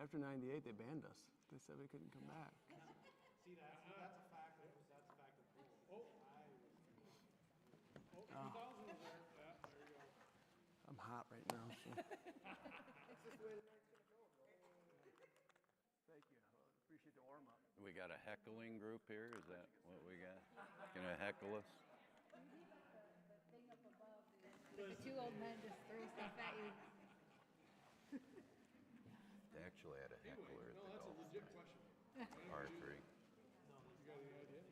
After 98, they banned us. They said we couldn't come back. See, that's a fact. That's a fact of the pool. 2000 was there. Yeah, there you go. I'm hot right now. So. That's just the way the night's gonna go, bro. Thank you. Appreciate the warm up. We got a heckling group here. Is that what we got? Gonna heckle us? The thing up above is the two old men just throw stuff at you. They actually had a heckler at No, the that's a golf legit thing. question. Par 3. You got any idea?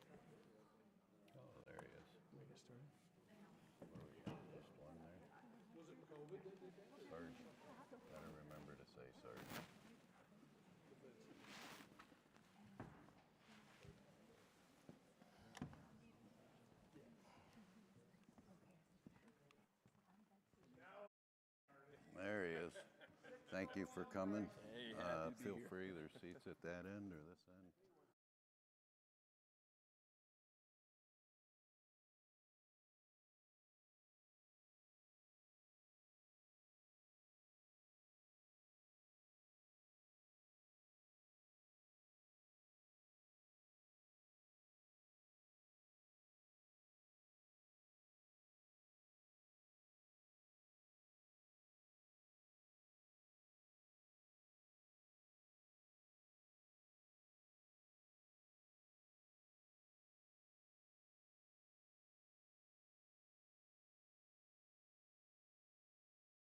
Oh, there he is. Make it start. What do we got? Just one there. Was it COVID that they banned it? Sergeant. Gotta remember to say sergeant. There he is. Thank you for coming. Feel free, there's seats at that end or this end.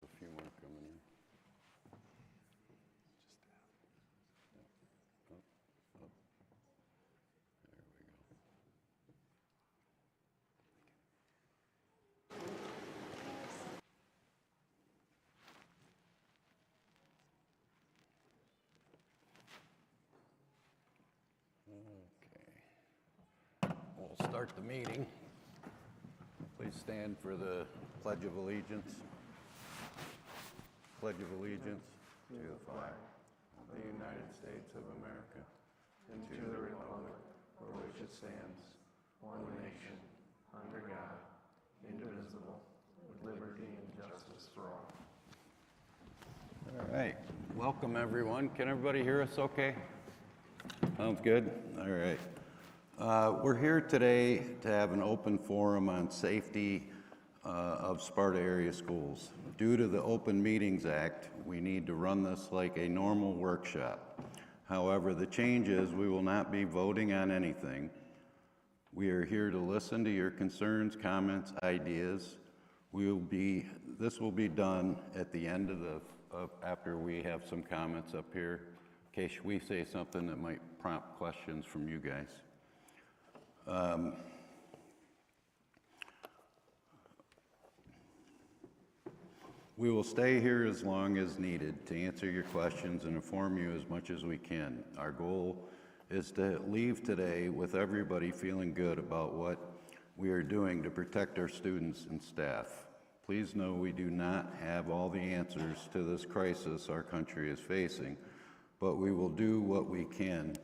A few more coming in. Up, up. There we go. Okay. We'll start the meeting. Please stand for the Pledge of Allegiance. Pledge of Allegiance to the flag of the United States of America and to the republic for which it stands, one nation, under God, indivisible, with liberty and justice for all. All right. Welcome, everyone. Can everybody hear us okay? Sounds good? All right. We're here today to have an open forum on safety of Sparta area schools. Due to the Open Meetings Act, we need to run this like a normal workshop. However, the change is we will not be voting on anything. We are here to listen to your concerns, comments, ideas. This will be done at the end after we have some comments up here, in case we say something that might prompt questions from you guys. We will stay here as long as needed to answer your questions and inform you as much as we can. Our goal is to leave today with everybody feeling good about what we are doing to protect our students and staff. Please know we do not have all the answers to this crisis our country is facing, but we will do what we can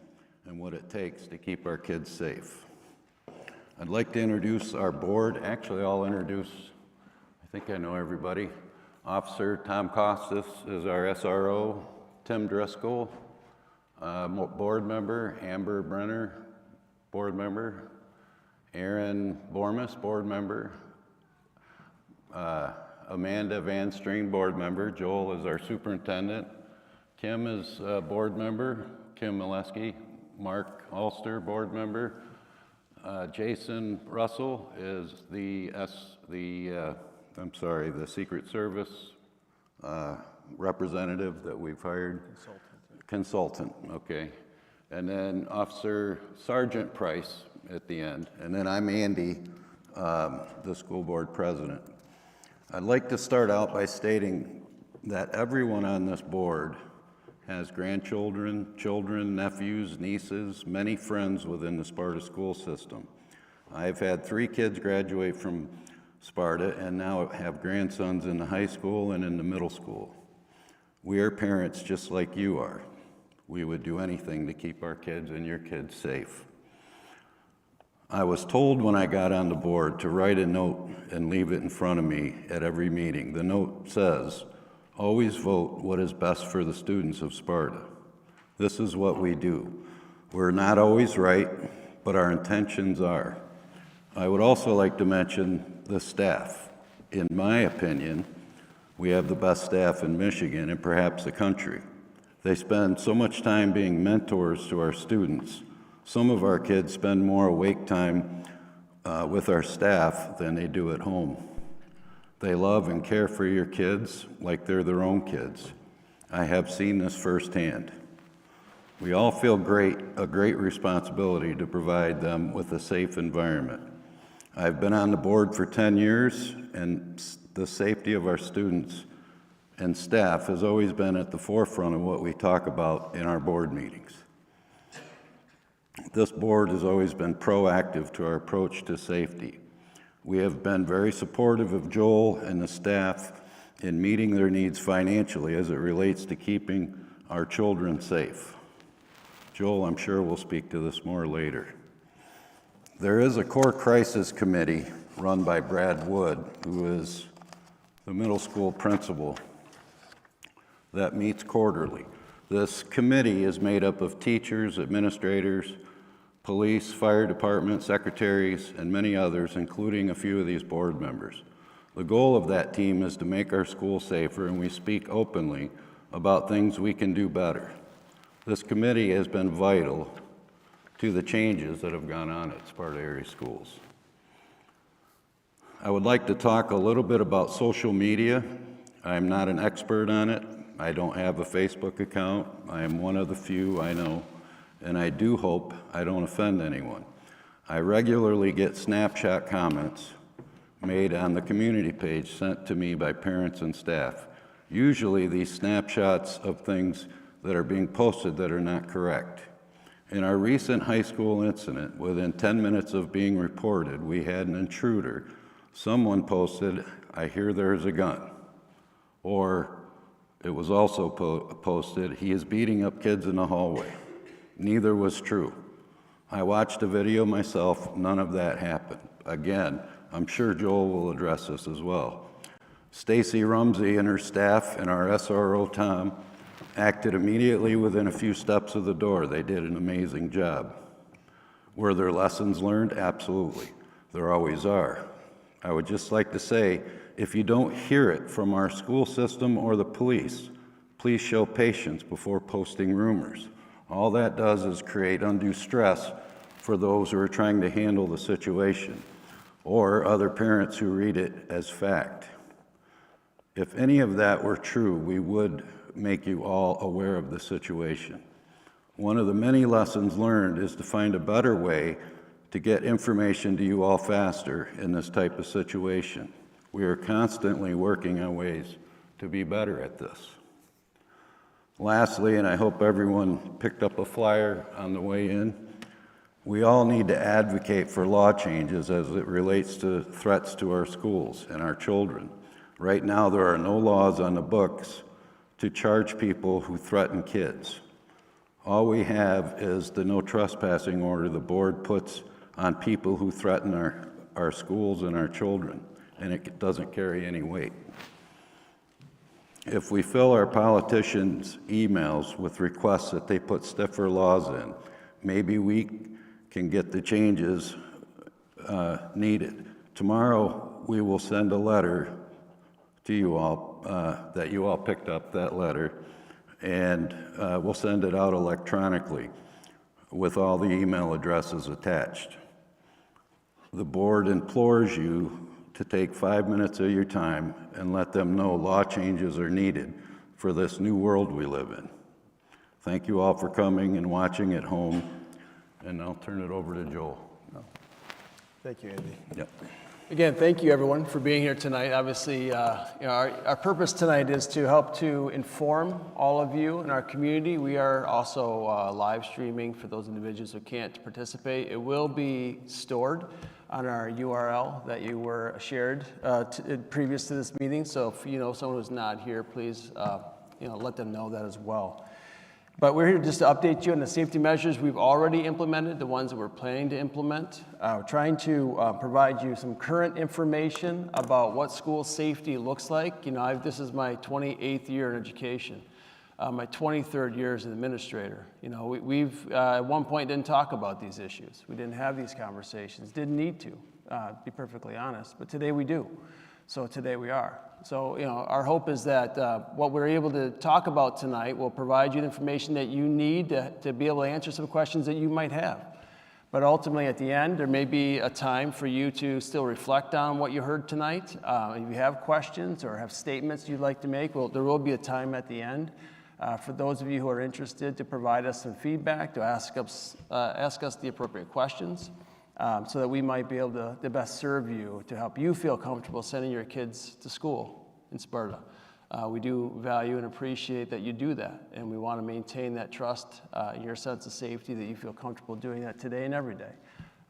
and what it takes to keep our kids safe. I'd like to introduce our board. Actually, I'll introduce, I think I know everybody. Officer Tom Costas is our SRO. Tim Driscoll, board member. Amber Brenner, board member. Aaron Bormas, board member. Amanda Van Streen, board member. Joel is our superintendent. Kim is board member. Kim Mileski. Mark Ulster, board member. Jason Russell is the Secret Service representative that we've hired. Consultant, okay. And then Sergeant Price at the end. And then I'm Andy, the school board president. I'd like to start out by stating that everyone on this board has grandchildren, children, nephews, nieces, many friends within the Sparta school system. I've had 3 kids graduate from Sparta and now have grandsons in the high school and in the middle school. We are parents just like you are. We would do anything to keep our kids and your kids safe. I was told when I got on the board to write a note and leave it in front of me at every meeting. The note says, "Always vote what is best for the students of Sparta." This is what we do. We're not always right, but our intentions are. I would also like to mention the staff. In my opinion, we have the best staff in Michigan and perhaps the country. They spend so much time being mentors to our students. Some of our kids spend more awake time with our staff than they do at home. They love and care for your kids like they're their own kids. I have seen this firsthand. We all feel a great responsibility to provide them with a safe environment. I've been on the board for 10 years, and the safety of our students and staff has always been at the forefront of what we talk about in our board meetings. This board has always been proactive to our approach to safety. We have been very supportive of Joel and the staff in meeting their needs financially as it relates to keeping our children safe. Joel, I'm sure, will speak to this more later. There is a core crisis committee run by Brad Wood, who is the middle school principal, that meets quarterly. This committee is made up of teachers, administrators, police, fire department, secretaries, and many others, including a few of these board members. The goal of that team is to make our school safer, and we speak openly about things we can do better. This committee has been vital to the changes that have gone on at Sparta area schools. I would like to talk a little bit about social media. I'm not an expert on it. I don't have a Facebook account. I am one of the few I know, and I do hope I don't offend anyone. I regularly get snapshot comments made on the community page sent to me by parents and staff. Usually these snapshots of things that are being posted that are not correct. In our recent high school incident, within 10 minutes of being reported, we had an intruder. Someone posted, "I hear there's a gun." Or it was also posted, "He is beating up kids in the hallway." Neither was true. I watched a video myself, none of that happened. Again, I'm sure Joel will address this as well. Stacy Rumsey and her staff and our SRO Tom acted immediately within a few steps of the door. They did an amazing job. Were there lessons learned? Absolutely. There always are. I would just like to say, if you don't hear it from our school system or the police, please show patience before posting rumors. All that does is create undue stress for those who are trying to handle the situation, or other parents who read it as fact. If any of that were true, we would make you all aware of the situation. One of the many lessons learned is to find a better way to get information to you all faster in this type of situation. We are constantly working on ways to be better at this. Lastly, and I hope everyone picked up a flyer on the way in, we all need to advocate for law changes as it relates to threats to our schools and our children. Right now, there are no laws on the books to charge people who threaten kids. All we have is the no trespassing order the board puts on people who threaten our schools and our children, and it doesn't carry any weight. If we fill our politicians' emails with requests that they put stiffer laws in, maybe we can get the changes needed. Tomorrow, we will send a letter to you all, that you all picked up that letter, and we'll send it out electronically with all the email addresses attached. The board implores you to take 5 minutes of your time and let them know law changes are needed for this new world we live in. Thank you all for coming and watching at home, and I'll turn it over to Joel. Thank you, Andy. Yep. Again, thank you everyone for being here tonight. Obviously, our purpose tonight is to help to inform all of you in our community. We are also live streaming for those individuals who can't participate. It will be stored on our URL that you were shared previous to this meeting. So if you know someone who's not here, please let them know that as well. But we're here just to update you on the safety measures we've already implemented, the ones that we're planning to implement. We're trying to provide you some current information about what school safety looks like. This is my 28th year in education. my 23rd year as an administrator. You know, we've at one point didn't talk about these issues. We didn't have these conversations, didn't need to, be perfectly honest, but today we do. So today we are. So, you know, our hope is that what we're able to talk about tonight will provide you the information that you need to be able to answer some questions that you might have. But ultimately, at the end, there may be a time for you to still reflect on what you heard tonight. If you have questions or have statements you'd like to make, well, there will be a time at the end for those of you who are interested to provide us some feedback, to ask us the appropriate questions, so that we might be able to best serve you, to help you feel comfortable sending your kids to school in Sparta. We do value and appreciate that you do that, and we want to maintain that trust, your sense of safety, that you feel comfortable doing that today and every day.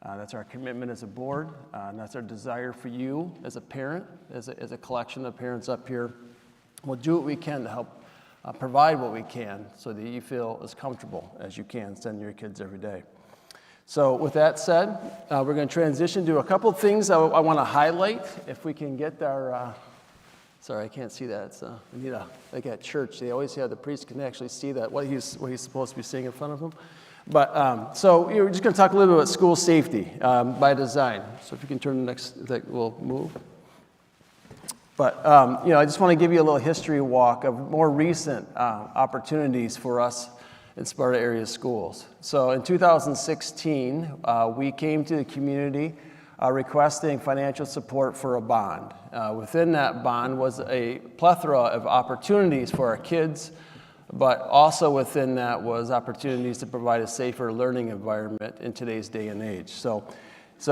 That's our commitment as a board, and that's our desire for you as a parent, as a collection of parents up here. We'll do what we can to help provide what we can so that you feel as comfortable as you can sending your kids every day. So with that said, we're going to transition to a couple of things I want to highlight. If we can get our... Sorry, I can't see that. It's, we need like at church, they always have the priest can actually see that, what he's supposed to be saying in front of him. But, so we're just going to talk a little bit about school safety by design. So if you can turn the next, that will move. But, you know, I just want to give you a little history walk of more recent opportunities for us in Sparta area schools. So in 2016, we came to the community requesting financial support for a bond. Within that bond was a plethora of opportunities for our kids, but also within that was opportunities to provide a safer learning environment in today's day and age. So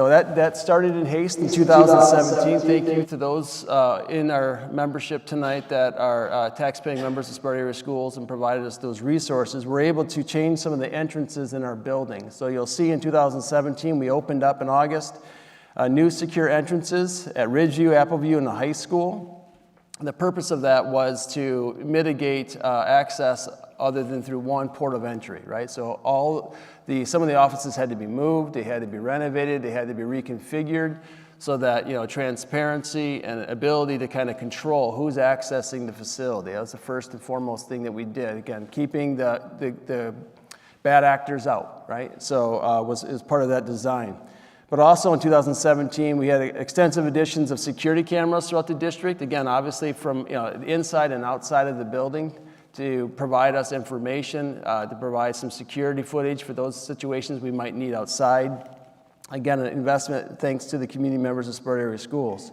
that started in haste in 2017. Thank you to those in our membership tonight that are tax-paying members of Sparta area schools and provided us those resources. We're able to change some of the entrances in our building. So you'll see in 2017, we opened up in August new secure entrances at Ridgeview, Appleview, and the high school. The purpose of that was to mitigate access other than through one port of entry, right? So some of the offices had to be moved, they had to be renovated, they had to be reconfigured so that, you know, transparency and ability to kind of control who's accessing the facility. That was the first and foremost thing that we did. Again, keeping the bad actors out, right? So is part of that design. But also in 2017, we had extensive additions of security cameras throughout the district. Again, obviously from the inside and outside of the building to provide us information, to provide some security footage for those situations we might need outside. Again, an investment thanks to the community members of Sparta area schools.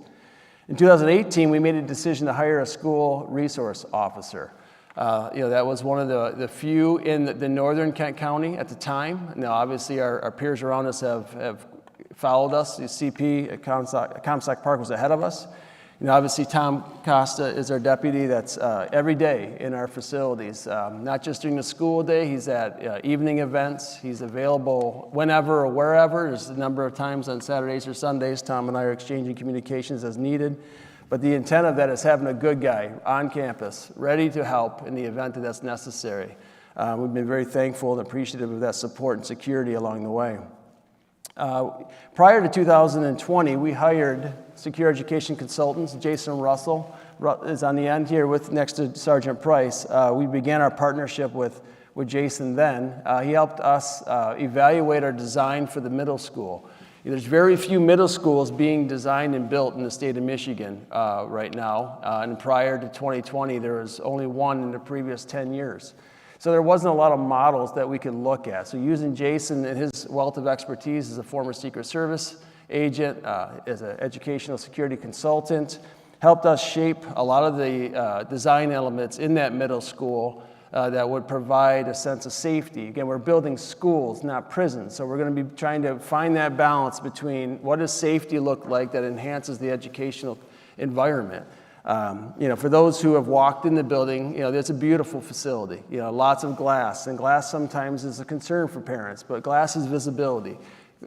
In 2018, we made a decision to hire a school resource officer. That was one of the few in the northern Kent County at the time. Now, obviously, our peers around us have followed us. The CP at Comstock Park was ahead of us. You know, obviously, Tom Costa is our deputy that's every day in our facilities, not just during the school day. He's at evening events. He's available whenever or wherever. There's a number of times on Saturdays or Sundays. Tom and I are exchanging communications as needed. But the intent of that is having a good guy on campus, ready to help in the event that that's necessary. We've been very thankful and appreciative of that support and security along the way. Prior to 2020, we hired secure education consultants. Jason Russell is on the end here next to Sergeant Price. We began our partnership with Jason then. He helped us evaluate our design for the middle school. There's very few middle schools being designed and built in the state of Michigan right now. And prior to 2020, there was only one in the previous 10 years. So there wasn't a lot of models that we could look at. So using Jason and his wealth of expertise as a former Secret Service agent, as an educational security consultant, helped us shape a lot of the design elements in that middle school that would provide a sense of safety. Again, we're building schools, not prisons. So we're going to be trying to find that balance between what does safety look like that enhances the educational environment. For those who have walked in the building, it's a beautiful facility. Lots of glass, and glass sometimes is a concern for parents, but glass is visibility.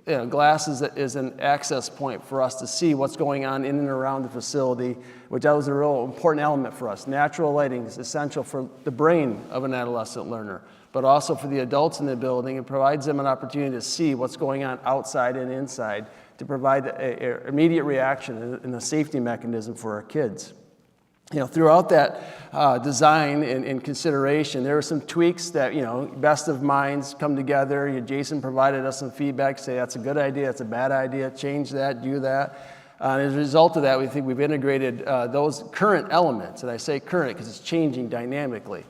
Glass is an access point for us to see what's going on in and around the facility, which that was a real important element for us. Natural lighting is essential for the brain of an adolescent learner, but also for the adults in the building. It provides them an opportunity to see what's going on outside and inside to provide an immediate reaction and a safety mechanism for our kids. throughout that design and consideration, there were some tweaks that, best of minds come together. Jason provided us some feedback, say that's a good idea, that's a bad idea, change that, do that. And as a result of that, we think we've integrated those current elements, and I say current because it's changing dynamically.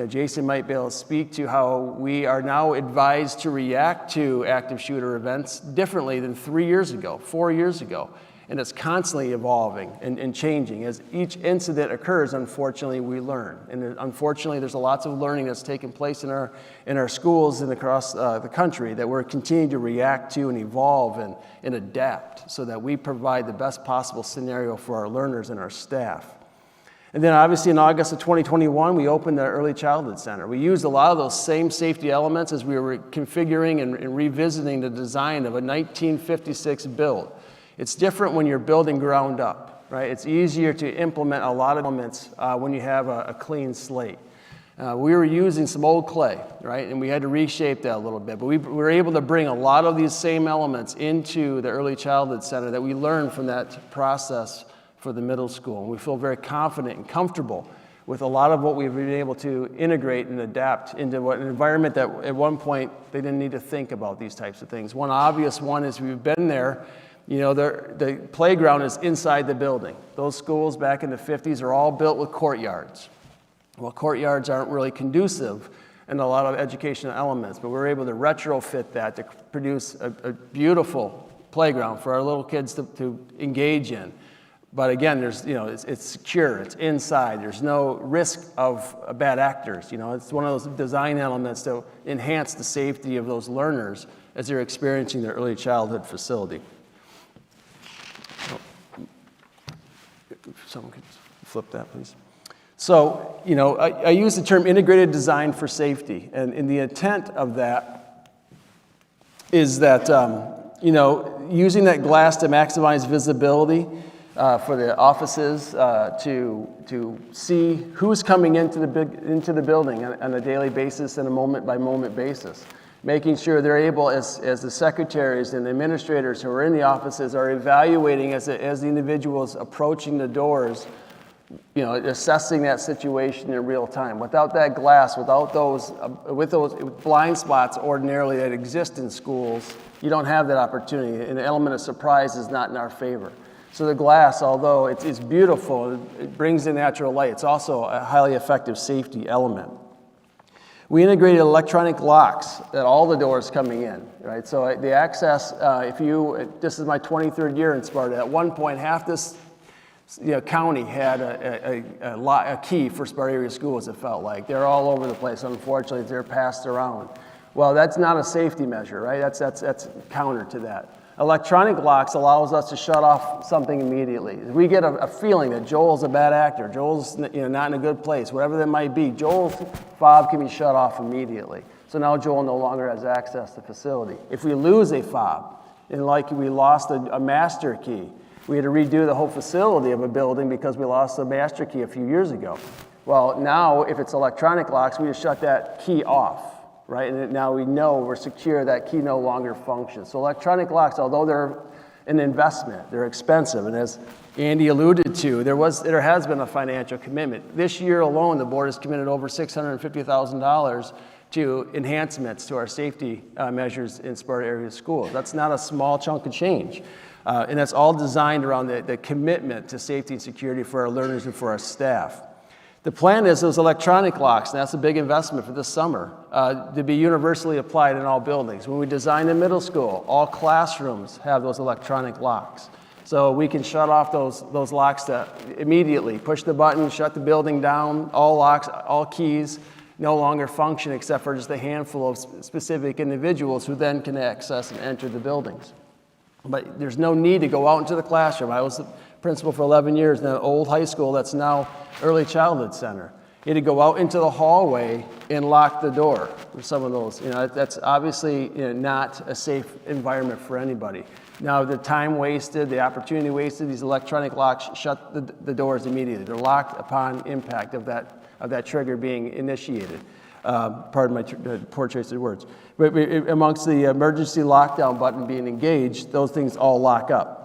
Jason might be able to speak to how we are now advised to react to active shooter events differently than 3 years ago, 4 years ago. And it's constantly evolving and changing. As each incident occurs, unfortunately, we learn. And unfortunately, there's lots of learning that's taking place in our schools and across the country that we're continuing to react to and evolve and adapt so that we provide the best possible scenario for our learners and our staff. And then obviously in August of 2021, we opened the Early Childhood Center. We used a lot of those same safety elements as we were configuring and revisiting the design of a 1956 build. It's different when you're building ground up, right? It's easier to implement a lot of elements when you have a clean slate. We were using some old clay, right? And we had to reshape that a little bit. But we were able to bring a lot of these same elements into the Early Childhood Center that we learned from that process for the middle school. And we feel very confident and comfortable with a lot of what we've been able to integrate and adapt into an environment that at one point they didn't need to think about these types of things. One obvious one is we've been there. The playground is inside the building. Those schools back in the 50s are all built with courtyards. Well, courtyards aren't really conducive in a lot of educational elements, but we're able to retrofit that to produce a beautiful playground for our little kids to engage in. But again, it's secure, it's inside, there's no risk of bad actors. It's one of those design elements to enhance the safety of those learners as they're experiencing their early childhood facility. If someone could flip that, please. So, I use the term integrated design for safety, and the intent of that is that, using that glass to maximize visibility for the offices to see who's coming into the building on a daily basis and a moment-by-moment basis. Making sure they're able, as the secretaries and the administrators who are in the offices are evaluating as the individuals approaching the doors, assessing that situation in real time. Without that glass, with those blind spots ordinarily that exist in schools, you don't have that opportunity. And the element of surprise is not in our favor. So the glass, although it's beautiful, it brings in natural light, it's also a highly effective safety element. We integrated electronic locks at all the doors coming in, right? So the access, this is my 23rd year in Sparta. At one point, half this county had a key for Sparta area schools, it felt like. They're all over the place. Unfortunately, they're passed around. Well, that's not a safety measure, right? That's counter to that. Electronic locks allows us to shut off something immediately. If we get a feeling that Joel's a bad actor, Joel's not in a good place, whatever that might be, Joel's fob can be shut off immediately. So now Joel no longer has access to the facility. If we lose a fob, and like we lost a master key, we had to redo the whole facility of a building because we lost the master key a few years ago. Well, now if it's electronic locks, we just shut that key off. Right, and now we know we're secure, that key no longer functions. So electronic locks, although they're an investment, they're expensive, and as Andy alluded to, there has been a financial commitment. This year alone, the board has committed over $650,000 to enhancements to our safety measures in Sparta area schools. That's not a small chunk of change, and that's all designed around the commitment to safety and security for our learners and for our staff. The plan is those electronic locks, and that's a big investment for this summer, to be universally applied in all buildings. When we design a middle school, all classrooms have those electronic locks. So we can shut off those locks immediately, push the button, shut the building down, all locks, all keys no longer function except for just a handful of specific individuals who then can access and enter the buildings. But there's no need to go out into the classroom. I was the principal for 11 years in an old high school that's now Early Childhood Center. You had to go out into the hallway and lock the door for some of those. That's obviously not a safe environment for anybody. Now the time wasted, the opportunity wasted, these electronic locks shut the doors immediately. They're locked upon impact of that trigger being initiated. Pardon my poor choice of words. But amongst the emergency lockdown button being engaged, those things all lock up.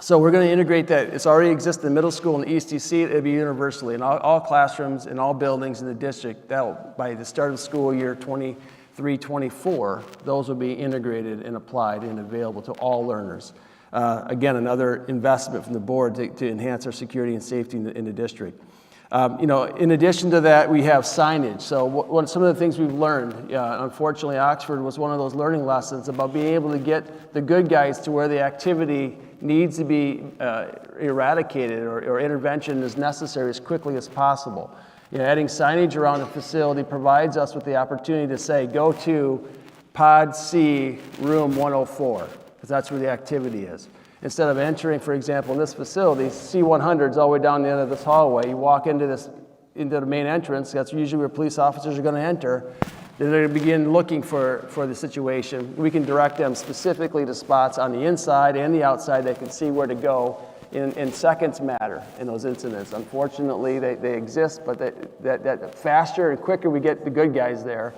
So we're going to integrate that. It's already exists in the middle school and the ESTC. It'll be universally in all classrooms, in all buildings in the district. That'll, by the start of the school year 23-24, those will be integrated and applied and available to all learners. Again, another investment from the board to enhance our security and safety in the district. In addition to that, we have signage. So some of the things we've learned, unfortunately, Oxford was one of those learning lessons about being able to get the good guys to where the activity needs to be eradicated or intervention is necessary as quickly as possible. Adding signage around the facility provides us with the opportunity to say, go to Pod C, room 104, because that's where the activity is. Instead of entering, for example, in this facility, C100's all the way down the end of this hallway. You walk into the main entrance. That's usually where police officers are going to enter. They're going to begin looking for the situation. We can direct them specifically to spots on the inside and the outside. They can see where to go. And seconds matter in those incidents. Unfortunately, they exist, but that faster and quicker we get the good guys there,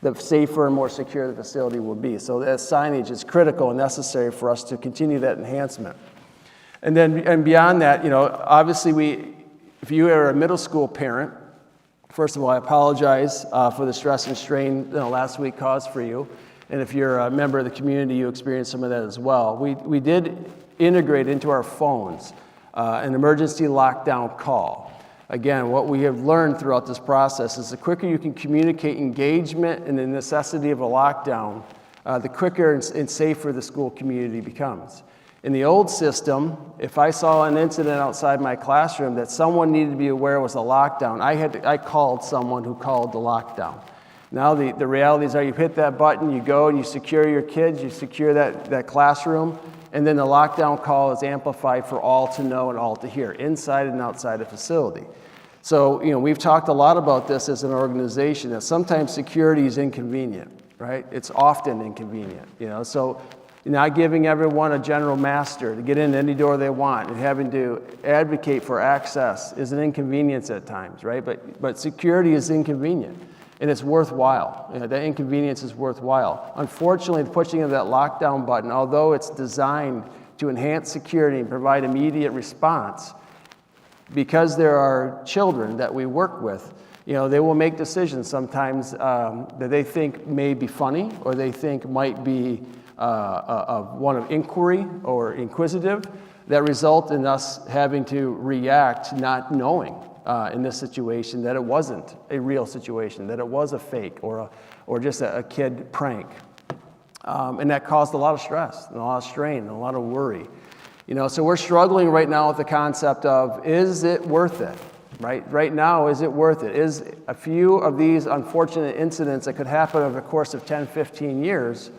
the safer and more secure the facility will be. So that signage is critical and necessary for us to continue that enhancement. And beyond that, obviously if you are a middle school parent, first of all, I apologize for the stress and strain last week caused for you. And if you're a member of the community, you experienced some of that as well. We did integrate into our phones an emergency lockdown call. Again, what we have learned throughout this process is the quicker you can communicate engagement and the necessity of a lockdown, the quicker and safer the school community becomes. In the old system, if I saw an incident outside my classroom that someone needed to be aware was a lockdown, I called someone who called the lockdown. Now the realities are you hit that button, you go and you secure your kids, you secure that classroom, and then the lockdown call is amplified for all to know and all to hear, inside and outside the facility. So, we've talked a lot about this as an organization, that sometimes security is inconvenient, right? It's often inconvenient, So not giving everyone a general master to get in any door they want and having to advocate for access is an inconvenience at times, right? But security is inconvenient. And it's worthwhile. That inconvenience is worthwhile. Unfortunately, the pushing of that lockdown button, although it's designed to enhance security and provide immediate response, because there are children that we work with, they will make decisions sometimes that they think may be funny or they think might be one of inquiry or inquisitive that result in us having to react not knowing in this situation that it wasn't a real situation, that it was a fake or just a kid prank. And that caused a lot of stress and a lot of strain and a lot of worry. So we're struggling right now with the concept of, is it worth it? Right now, is it worth it? Is a few of these unfortunate incidents that could happen over the course of 10, 15 years,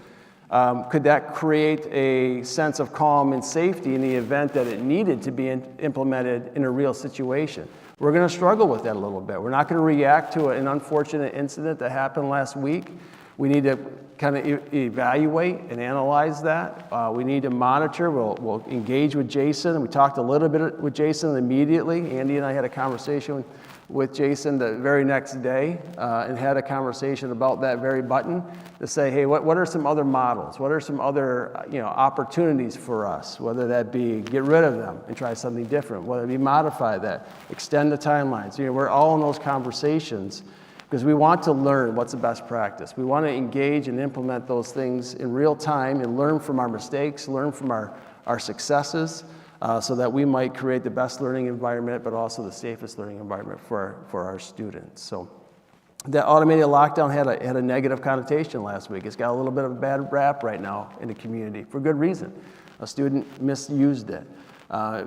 could that create a sense of calm and safety in the event that it needed to be implemented in a real situation? We're going to struggle with that a little bit. We're not going to react to an unfortunate incident that happened last week. We need to kind of evaluate and analyze that. We need to monitor. We'll engage with Jason. We talked a little bit with Jason immediately. Andy and I had a conversation with Jason the very next day and had a conversation about that very button to say, hey, what are some other models? What are some other opportunities for us? Whether that be get rid of them and try something different, whether it be modify that, extend the timelines. We're all in those conversations because we want to learn what's the best practice. We want to engage and implement those things in real time and learn from our mistakes, learn from our successes, so that we might create the best learning environment, but also the safest learning environment for our students. So that automated lockdown had a negative connotation last week. It's got a little bit of a bad rap right now in the community for good reason. A student misused it.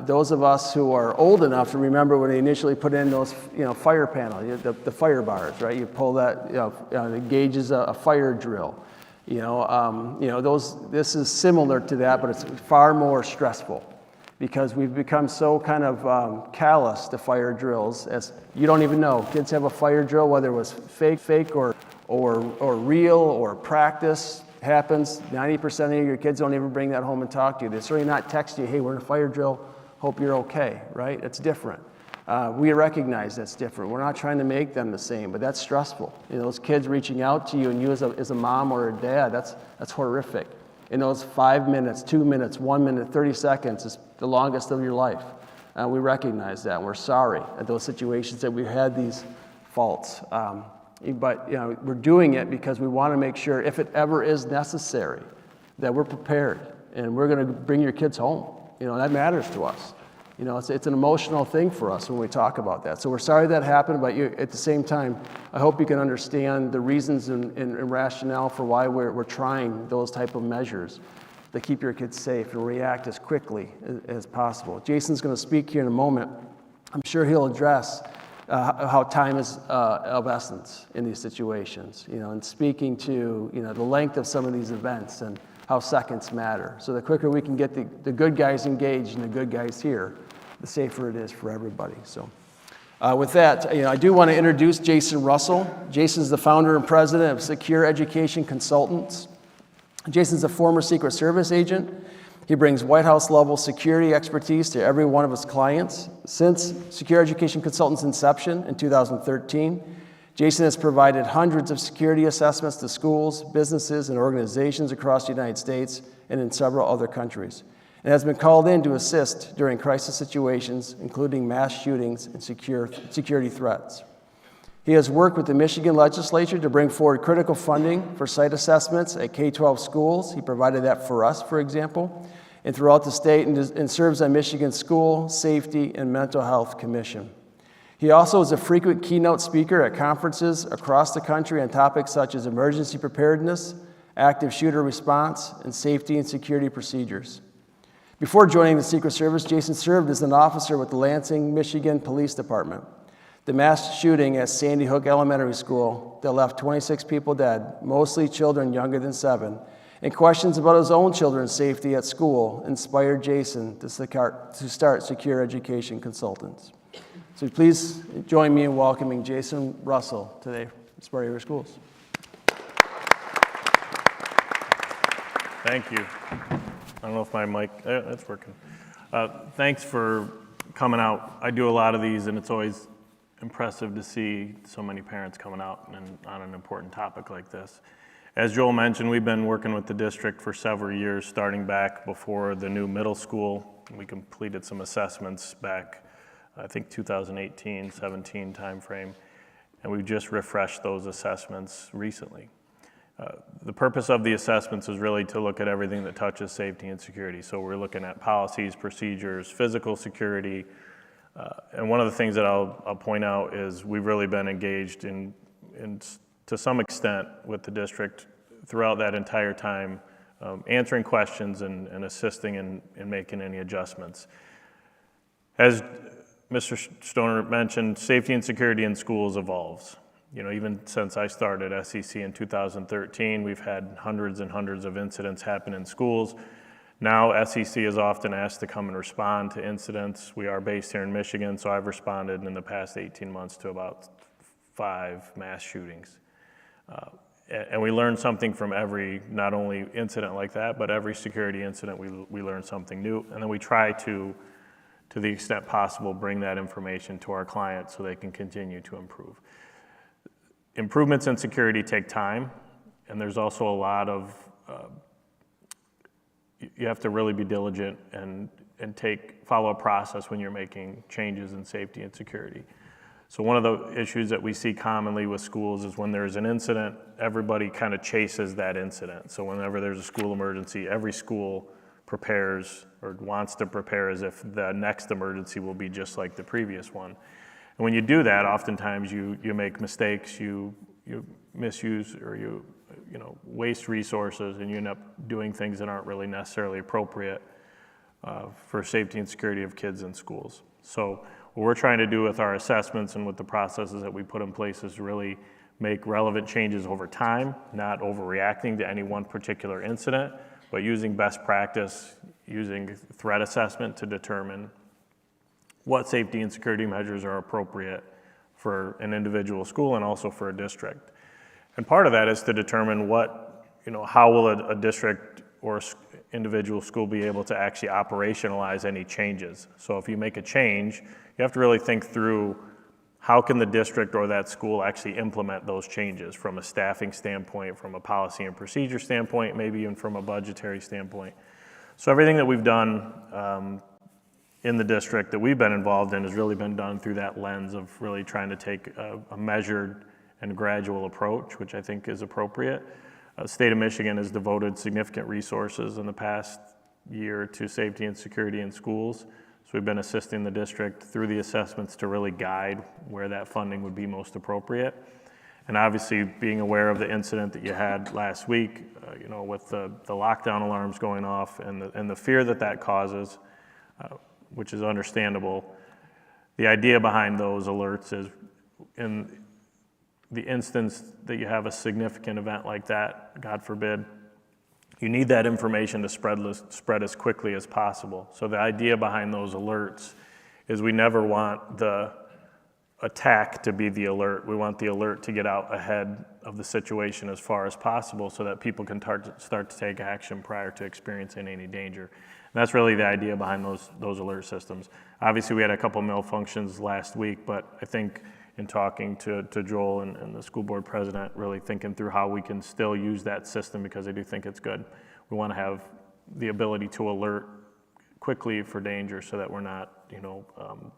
Those of us who are old enough to remember when they initially put in those, fire panels, the fire bars, right? You pull that, it gauges a fire drill. This is similar to that, but it's far more stressful because we've become so kind of callous to fire drills as you don't even know. Kids have a fire drill, whether it was fake or real or practice. Happens. 90% of your kids don't even bring that home and talk to you. They're certainly not text you, hey, we're in a fire drill, hope you're okay, right? It's different. We recognize that's different. We're not trying to make them the same, but that's stressful. Those kids reaching out to you and you as a mom or a dad, that's horrific. And those 5 minutes, 2 minutes, 1 minute, 30 seconds is the longest of your life. We recognize that, and we're sorry at those situations that we had these faults. But we're doing it because we want to make sure, if it ever is necessary, that we're prepared, and we're going to bring your kids home. That matters to us. It's an emotional thing for us when we talk about that. So we're sorry that happened, but at the same time, I hope you can understand the reasons and rationale for why we're trying those type of measures to keep your kids safe and react as quickly as possible. Jason's going to speak here in a moment. I'm sure he'll address how time is of essence in these situations, and speaking to the length of some of these events and how seconds matter. So the quicker we can get the good guys engaged and the good guys here, the safer it is for everybody. So with that, I do want to introduce Jason Russell. Jason's the founder and president of Secure Education Consultants. Jason's a former Secret Service agent. He brings White House-level security expertise to every one of his clients. Since Secure Education Consultants' inception in 2013, Jason has provided hundreds of security assessments to schools, businesses, and organizations across the United States and in several other countries, and has been called in to assist during crisis situations, including mass shootings and security threats. He has worked with the Michigan legislature to bring forward critical funding for site assessments at K-12 schools. He provided that for us, for example, and throughout the state, and serves on Michigan's School Safety and Mental Health Commission. He also is a frequent keynote speaker at conferences across the country on topics such as emergency preparedness, active shooter response, and safety and security procedures. Before joining the Secret Service, Jason served as an officer with the Lansing, Michigan Police Department. The mass shooting at Sandy Hook Elementary School that left 26 people dead, mostly children younger than 7, and questions about his own children's safety at school inspired Jason to start Secure Education Consultants. So please join me in welcoming Jason Russell today from Spartan River Schools. Thank you. I don't know if my mic, it's working. Thanks for coming out. I do a lot of these, and it's always impressive to see so many parents coming out on an important topic like this. As Joel mentioned, we've been working with the district for several years, starting back before the new middle school. We completed some assessments back, I think 2018, 17 timeframe, and we've just refreshed those assessments recently. The purpose of the assessments is really to look at everything that touches safety and security. So we're looking at policies, procedures, physical security, and one of the things that I'll point out is we've really been engaged in to some extent with the district throughout that entire time, answering questions and assisting in making any adjustments. As Mr. Stoner mentioned, safety and security in schools evolves. Even since I started SEC in 2013, we've had hundreds and hundreds of incidents happen in schools. Now SEC is often asked to come and respond to incidents. We are based here in Michigan, so I've responded in the past 18 months to about 5 mass shootings. And we learn something from every, not only incident like that, but every security incident we learn something new. And then we try to the extent possible, bring that information to our clients so they can continue to improve. Improvements in security take time, and there's also a lot of, you have to really be diligent and follow a process when you're making changes in safety and security. So one of the issues that we see commonly with schools is when there's an incident, everybody kind of chases that incident. So whenever there's a school emergency, every school prepares or wants to prepare as if the next emergency will be just like the previous one. And when you do that, oftentimes you make mistakes, you misuse or you waste resources, and you end up doing things that aren't really necessarily appropriate for safety and security of kids in schools. So what we're trying to do with our assessments and with the processes that we put in place is really make relevant changes over time, not overreacting to any one particular incident, but using best practice, using threat assessment to determine what safety and security measures are appropriate for an individual school and also for a district. And part of that is to determine how will a district or individual school be able to actually operationalize any changes. So if you make a change, you have to really think through how can the district or that school actually implement those changes from a staffing standpoint, from a policy and procedure standpoint, maybe even from a budgetary standpoint. So everything that we've done in the district that we've been involved in has really been done through that lens of really trying to take a measured and gradual approach, which I think is appropriate. The state of Michigan has devoted significant resources in the past year to safety and security in schools. So we've been assisting the district through the assessments to really guide where that funding would be most appropriate. And obviously being aware of the incident that you had last week, with the lockdown alarms going off and the fear that causes, which is understandable. The idea behind those alerts is in the instance that you have a significant event like that, God forbid, you need that information to spread as quickly as possible. So the idea behind those alerts is we never want the attack to be the alert. We want the alert to get out ahead of the situation as far as possible so that people can start to take action prior to experiencing any danger. And that's really the idea behind those alert systems. Obviously, we had a couple malfunctions last week, but I think in talking to Joel and the school board president, really thinking through how we can still use that system, because I do think it's good. We want to have the ability to alert quickly for danger so that we're not,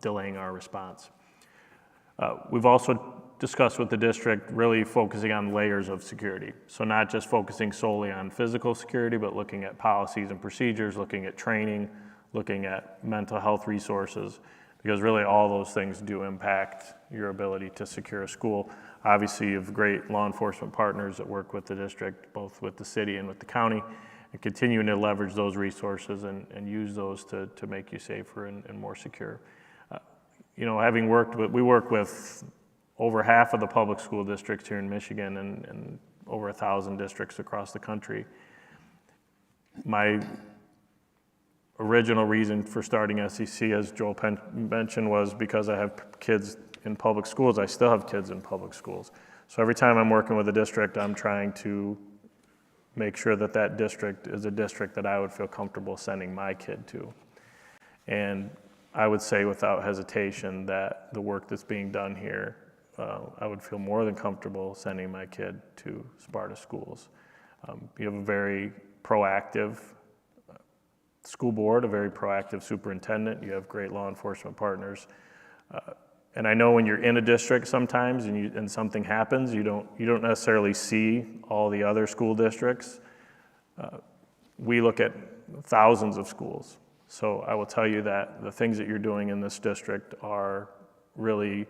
delaying our response. We've also discussed with the district really focusing on layers of security. So not just focusing solely on physical security, but looking at policies and procedures, looking at training, looking at mental health resources, because really all those things do impact your ability to secure a school. Obviously, you have great law enforcement partners that work with the district, both with the city and with the county, and continuing to leverage those resources and use those to make you safer and more secure. Having we work with over half of the public school districts here in Michigan and over 1,000 districts across the country. My original reason for starting SEC, as Joel mentioned, was because I have kids in public schools. I still have kids in public schools. So every time I'm working with a district, I'm trying to make sure that district is a district that I would feel comfortable sending my kid to. And I would say without hesitation that the work that's being done here, I would feel more than comfortable sending my kid to Sparta schools. You have a very proactive school board, a very proactive superintendent. You have great law enforcement partners. And I know when you're in a district sometimes and something happens, you don't necessarily see all the other school districts. We look at thousands of schools. So I will tell you that the things that you're doing in this district are really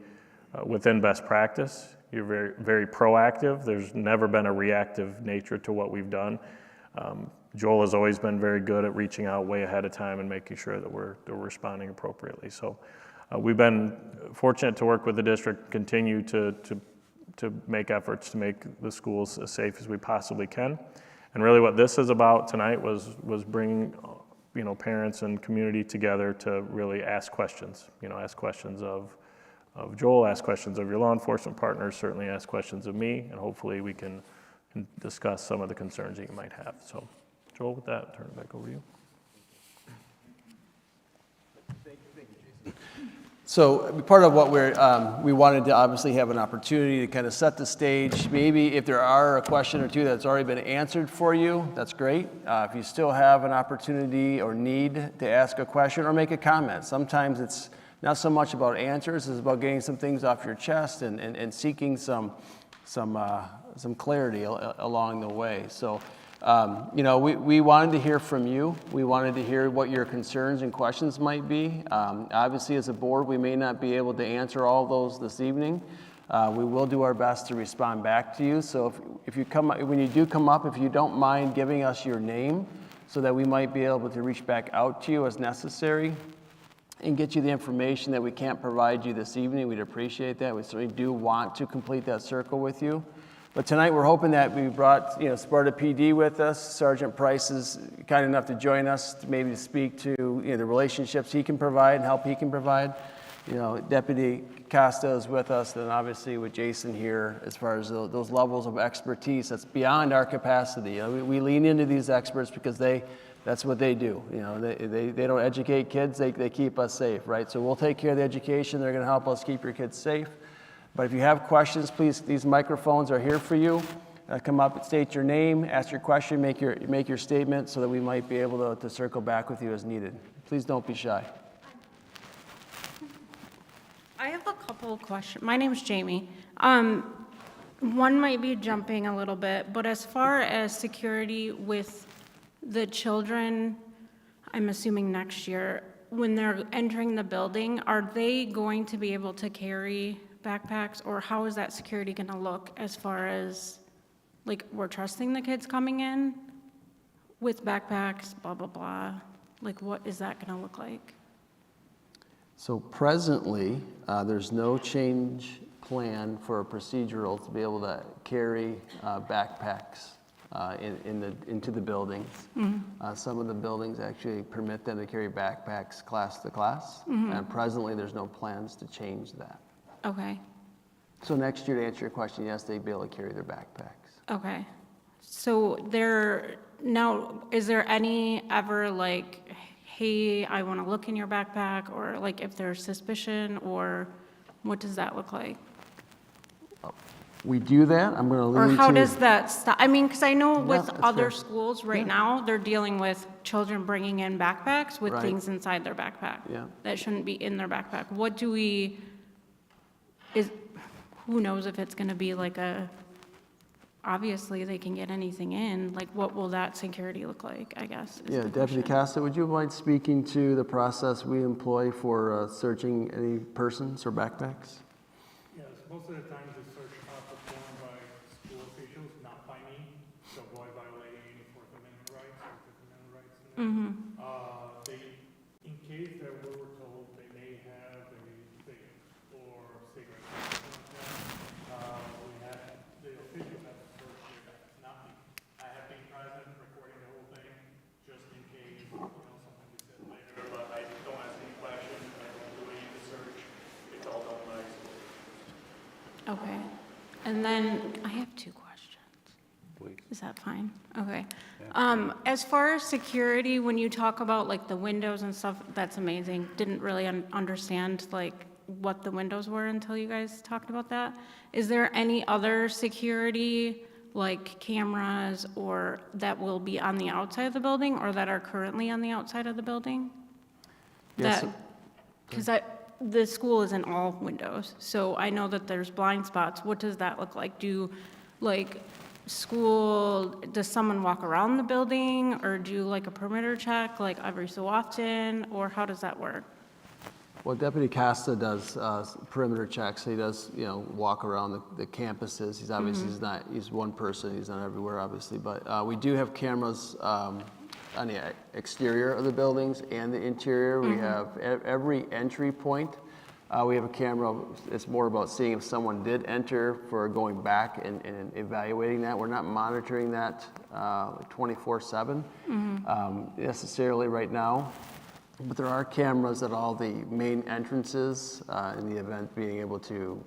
within best practice. You're very, very proactive. There's never been a reactive nature to what we've done. Joel has always been very good at reaching out way ahead of time and making sure that we're responding appropriately. So we've been fortunate to work with the district, continue to make efforts to make the schools as safe as we possibly can. And really what this is about tonight was bringing parents and community together to really ask questions. Ask questions of Joel, ask questions of your law enforcement partners, certainly ask questions of me, and hopefully we can discuss some of the concerns that you might have. So Joel, with that, I'll turn it back over to you. Thank you, Jason. So part of what we wanted to obviously have an opportunity to kind of set the stage. Maybe if there are a question or two that's already been answered for you, that's great. If you still have an opportunity or need to ask a question or make a comment, sometimes it's not so much about answers, it's about getting some things off your chest and seeking some clarity along the way. So, we wanted to hear from you. We wanted to hear what your concerns and questions might be. Obviously, as a board, we may not be able to answer all of those this evening. We will do our best to respond back to you. So when you do come up, if you don't mind giving us your name so that we might be able to reach back out to you as necessary and get you the information that we can't provide you this evening, we'd appreciate that. We certainly do want to complete that circle with you. But tonight we're hoping that we brought Sparta PD with us. Sergeant Price is kind enough to join us to speak to the relationships he can provide and help he can provide. Deputy Costa is with us, and obviously with Jason here as far as those levels of expertise that's beyond our capacity. We lean into these experts because that's what they do. They don't educate kids, they keep us safe, right? So we'll take care of the education. They're going to help us keep your kids safe. But if you have questions, please, these microphones are here for you. Come up, state your name, ask your question, make your statement so that we might be able to circle back with you as needed. Please don't be shy. I have a couple of questions. My name's Jamie. One might be jumping a little bit, but as far as security with the children, I'm assuming next year, when they're entering the building, are they going to be able to carry backpacks, or how is that security going to look as far as, like, we're trusting the kids coming in with backpacks, blah, blah, blah? Like, what is that going to look like? So presently, there's no change plan for a procedural to be able to carry backpacks into the buildings. Some of the buildings actually permit them to carry backpacks class to class, and presently there's no plans to change that. Okay, So next year, to answer your question, yes, they'd be able to carry their backpacks. okay. So now, is there any ever like, hey, I want to look in your backpack, or like if there's suspicion, or what does that look like? We do that. I'm going to Or lean how to. does that stop? I mean, because I know with that's other fair. schools right now, they're dealing with children bringing in backpacks with Right. things inside their backpack. Yeah. That shouldn't be in their backpack. Who knows if it's gonna be like obviously they can get anything in, like what will that security look like, I guess? is Yeah, the Deputy question. Costa, would you mind speaking to the process we employ for searching any persons or backpacks? Yes, most of the times the search are performed by school officials, not by me, to avoid violating any Fourth Amendment rights or Fifth Amendment rights. In case that we were told they may have a vape or cigarette, we have, the officials have to search their bags, not me. I have been present, recording the whole thing, just in case, something we said later, but I don't ask any questions, I don't do any research, it's all done by school. Okay, and then I have two questions. Is that fine? Okay. As far as security, when you talk about like the windows and stuff, that's amazing. Didn't really understand like what the windows were until you guys talked about that. Is there any other security, like cameras, or that will be on the outside of the building, or that are currently on the outside of the building? Yes. Because the school isn't all windows, so I know that there's blind spots. What does that look like? Does someone walk around the building, or do like a perimeter check like every so often, or how does that work? Well, Deputy Costa does perimeter checks. He does, walk around the campuses. He's obviously, he's one person. He's not everywhere, obviously. But we do have cameras on the exterior of the buildings and the interior. We have every entry point. We have a camera. It's more about seeing if someone did enter for going back and evaluating that. We're not monitoring that 24/7 necessarily right now. But there are cameras at all the main entrances in the event being able to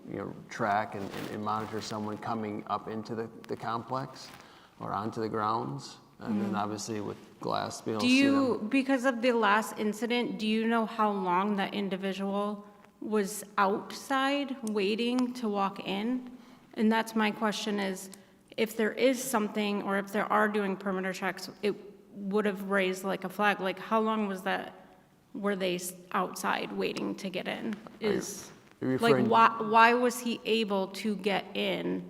track and monitor someone coming up into the complex or onto the grounds. And then obviously with glass, being able to see them. Because of the last incident, do you know how long that individual was outside waiting to walk in? And that's my question is, if there is something, or if there are doing perimeter checks, it would have raised like a flag. Like how long were they outside waiting to get in? Why was he able to get in?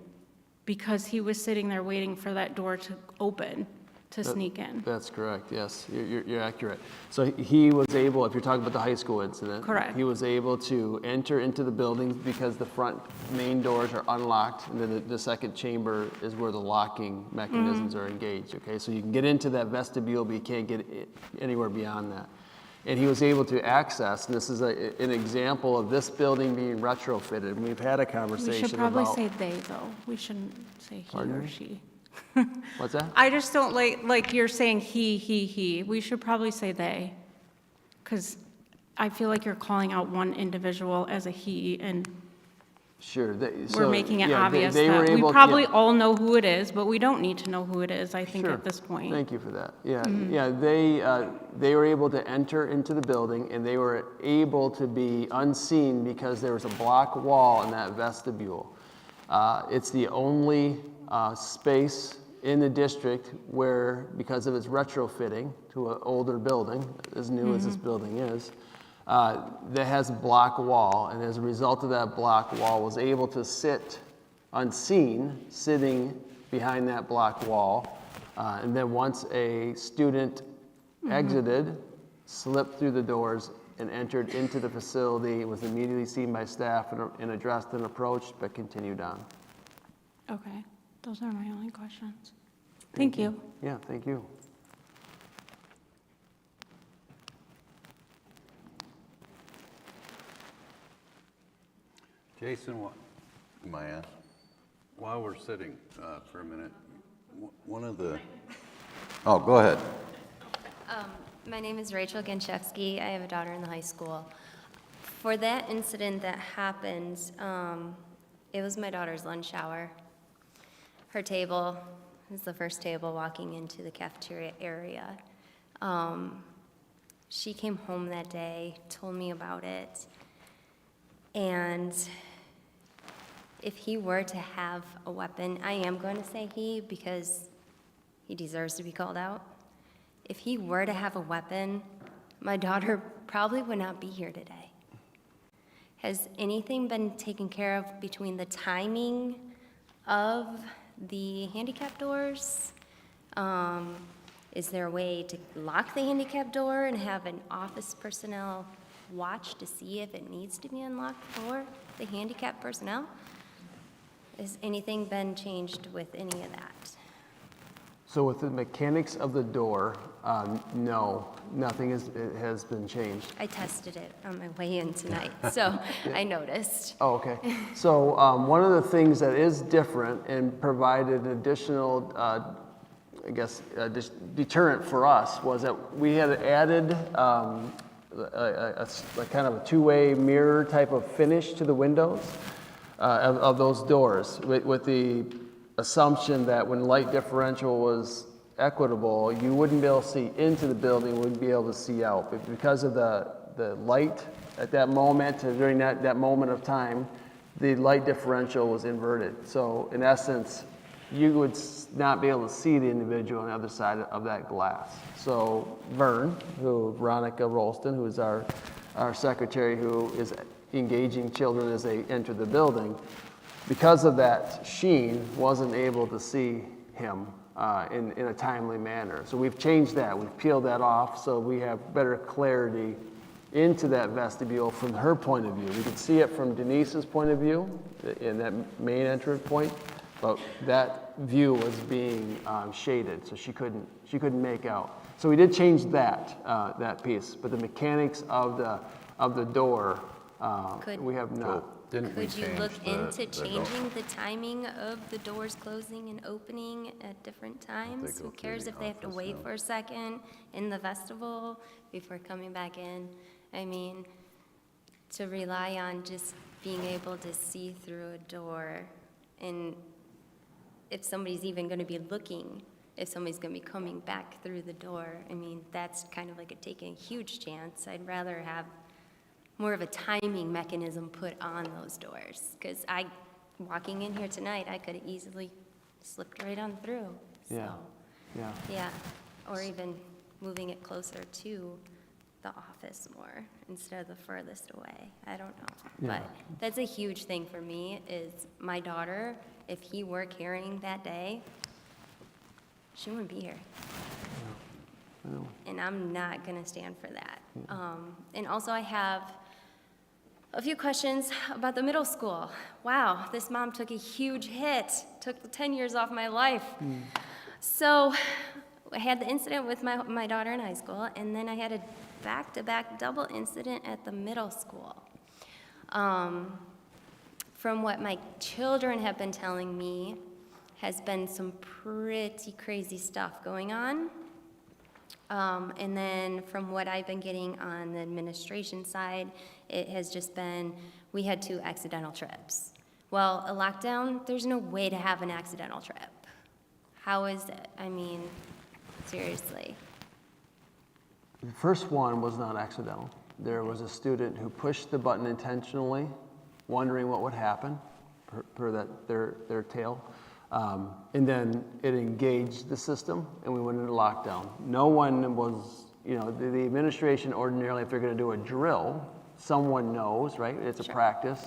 Because he was sitting there waiting for that door to open to sneak in. That's correct, yes, you're accurate. So he was able, if you're talking about the high school incident. Correct. He was able to enter into the building because the front main doors are unlocked, and then the second chamber is where the locking mechanisms are engaged, okay? So you can get into that vestibule, but you can't get anywhere beyond that. And he was able to access, and this is an example of this building being retrofitted. And we've had a conversation We should probably about. say they, though. We shouldn't say he Pardon or me? she. What's that? I just don't like you're saying he. We should probably say they. Because I feel like you're calling out one individual as a he, and Sure. We're making it obvious they were that we able, probably yeah. all know who it is, but we don't need to know who it is, I think, Sure. at this point. Thank you for that. Yeah, yeah. They were able to enter into the building, and they were able to be unseen because there was a block wall in that vestibule. It's the only space in the district where, because of its retrofitting to an older building, as new as this building is, that has a block wall, and as a result of that block wall, was able to sit unseen, sitting behind that block wall. And then once a student exited, slipped through the doors and entered into the facility, was immediately seen by staff and addressed and approached, but continued on. Okay, those are my only questions. Thank you. Yeah, thank you. Jason, Maya, while we're sitting for a minute, one of the, oh, go ahead. My name is Rachel Genchevsky. I have a daughter in the high school. For that incident that happened, it was my daughter's lunch hour. Her table was the first table walking into the cafeteria area. She came home that day, told me about it, and if he were to have a weapon, I am going to say he because he deserves to be called out. If he were to have a weapon, my daughter probably would not be here today. Has anything been taken care of between the timing of the handicap doors? Is there a way to lock the handicap door and have an office personnel watch to see if it needs to be unlocked for the handicap personnel? Has anything been changed with any of that? So with the mechanics of the door, no, nothing has been changed. I tested it on my way in tonight, so I noticed. Oh, okay. So one of the things that is different and provided an additional, I guess, deterrent for us was that we had added a kind of a two-way mirror type of finish to the windows of those doors with the assumption that when light differential was equitable, you wouldn't be able to see into the building, wouldn't be able to see out. But because of the light at that moment, during that moment of time, the light differential was inverted. So in essence, you would not be able to see the individual on the other side of that glass. So Veronica Rolston, who is our secretary who is engaging children as they enter the building, because of that sheen, wasn't able to see him in a timely manner. So we've changed that. We've peeled that off so we have better clarity into that vestibule from her point of view. We could see it from Denise's point of view in that main entrance point, but that view was being shaded, so she couldn't make out. So we did change that piece, but the mechanics of the door, we have not. Could you look into changing the timing of the doors closing and opening at different times? Who cares if they have to wait for a second in the vestibule before coming back in? I mean, to rely on just being able to see through a door, and if somebody's even going to be looking, if somebody's going to be coming back through the door, I mean, that's kind of like taking a huge chance. I'd rather have more of a timing mechanism put on those doors, because walking in here tonight, I could have easily slipped right on through. Yeah. So, Yeah. yeah, or even moving it closer to the office more instead of the furthest away. I don't know. Yeah. But that's a huge thing for me is my daughter, if he were carrying that day, she wouldn't be here. And I'm not going to stand for that. And also I have a few questions about the middle school. Wow, this mom took a huge hit, took 10 years off my life. So I had the incident with my daughter in high school, and then I had a back-to-back double incident at the middle school. From what my children have been telling me, has been some pretty crazy stuff going on. And then from what I've been getting on the administration side, it has just been, we had 2 accidental trips. Well, a lockdown, there's no way to have an accidental trip. How is it? I mean, seriously. The first one was not accidental. There was a student who pushed the button intentionally, wondering what would happen, per their tale. And then it engaged the system, and we went into lockdown. No one was, the administration ordinarily, if they're going to do a drill, someone knows, right? It's a practice.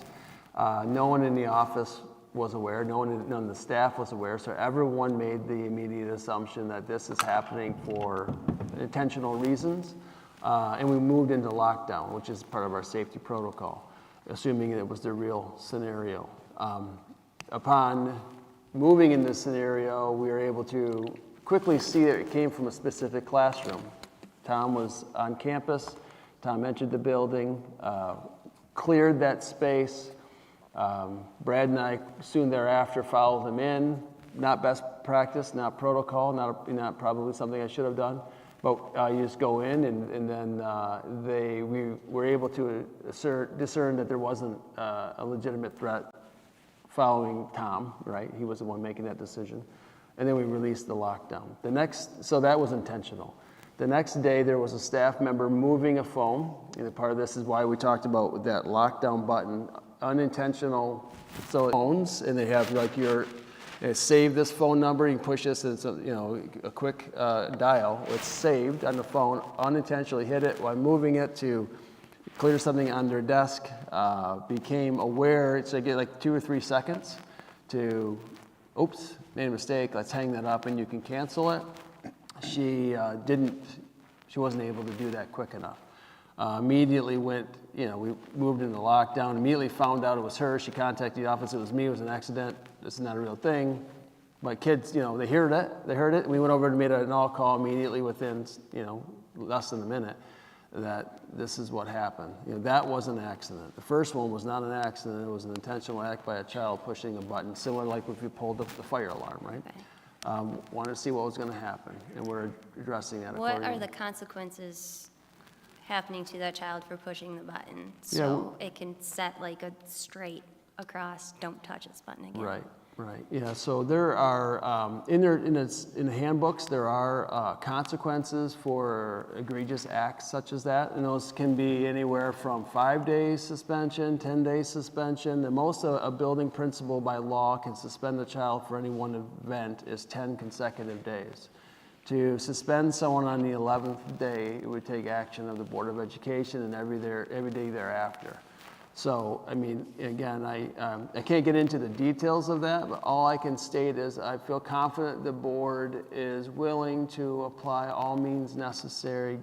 No one in the office was aware. None of the staff was aware. So everyone made the immediate assumption that this is happening for intentional reasons. And we moved into lockdown, which is part of our safety protocol, assuming it was the real scenario. Upon moving in this scenario, we were able to quickly see that it came from a specific classroom. Tom was on campus. Tom entered the building, cleared that space. Brad and I soon thereafter followed him in. Not best practice, not protocol, not probably something I should have done. But you just go in, and then we were able to discern that there wasn't a legitimate threat following Tom, right? He was the one making that decision. And then we released the lockdown. So that was intentional. The next day, there was a staff member moving a phone. And part of this is why we talked about that lockdown button, unintentional. So phones, and they have like save this phone number. You can push this, and it's a quick dial. It's saved on the phone. Unintentionally hit it while moving it to clear something on their desk. Became aware. So I get like 2 or 3 seconds to, oops, made a mistake. Let's hang that up, and you can cancel it. She wasn't able to do that quick enough. Immediately went, we moved into lockdown, immediately found out it was her. She contacted the office, it was me, it was an accident, this is not a real thing. My kids, they heard it. We went over and made an all call immediately within, less than a minute that this is what happened. That was an accident. The first one was not an accident, it was an intentional act by a child pushing a button, similar like if you pulled the fire alarm, right? Okay. Wanted to see what was going to happen, and we're addressing that accordingly. What are the consequences happening to that child for pushing the button? So it can set like a straight across, don't touch this button again. Right. Yeah, so there are, in the handbooks, there are consequences for egregious acts such as that, and those can be anywhere from 5 days suspension, 10 days suspension. The most a building principal by law can suspend a child for any one event is 10 consecutive days. To suspend someone on the 11th day, it would take action of the Board of Education and every day thereafter. So, I mean, again, I can't get into the details of that, but all I can state is I feel confident the board is willing to apply all means necessary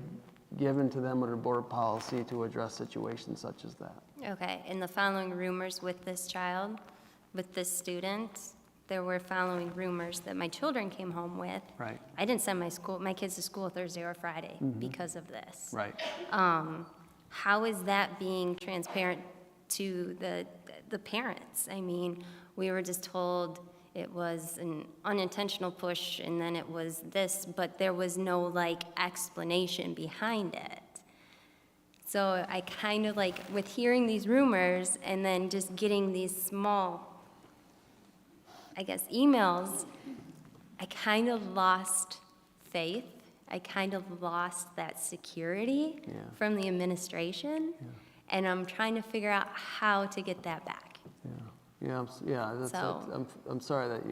given to them under board policy to address situations such as that. Okay, and the following rumors with this child, with this student, there were following rumors that my children came home with. Right. I didn't send my kids to school Thursday or Friday because of this. Right. How is that being transparent to the parents? I mean, we were just told it was an unintentional push and then it was this, but there was no explanation behind it. So I kind of with hearing these rumors and then just getting these small, emails, I kind of lost faith. I kind of lost that security from the administration. Yeah. And I'm trying to figure out how to get that back. I'm sorry that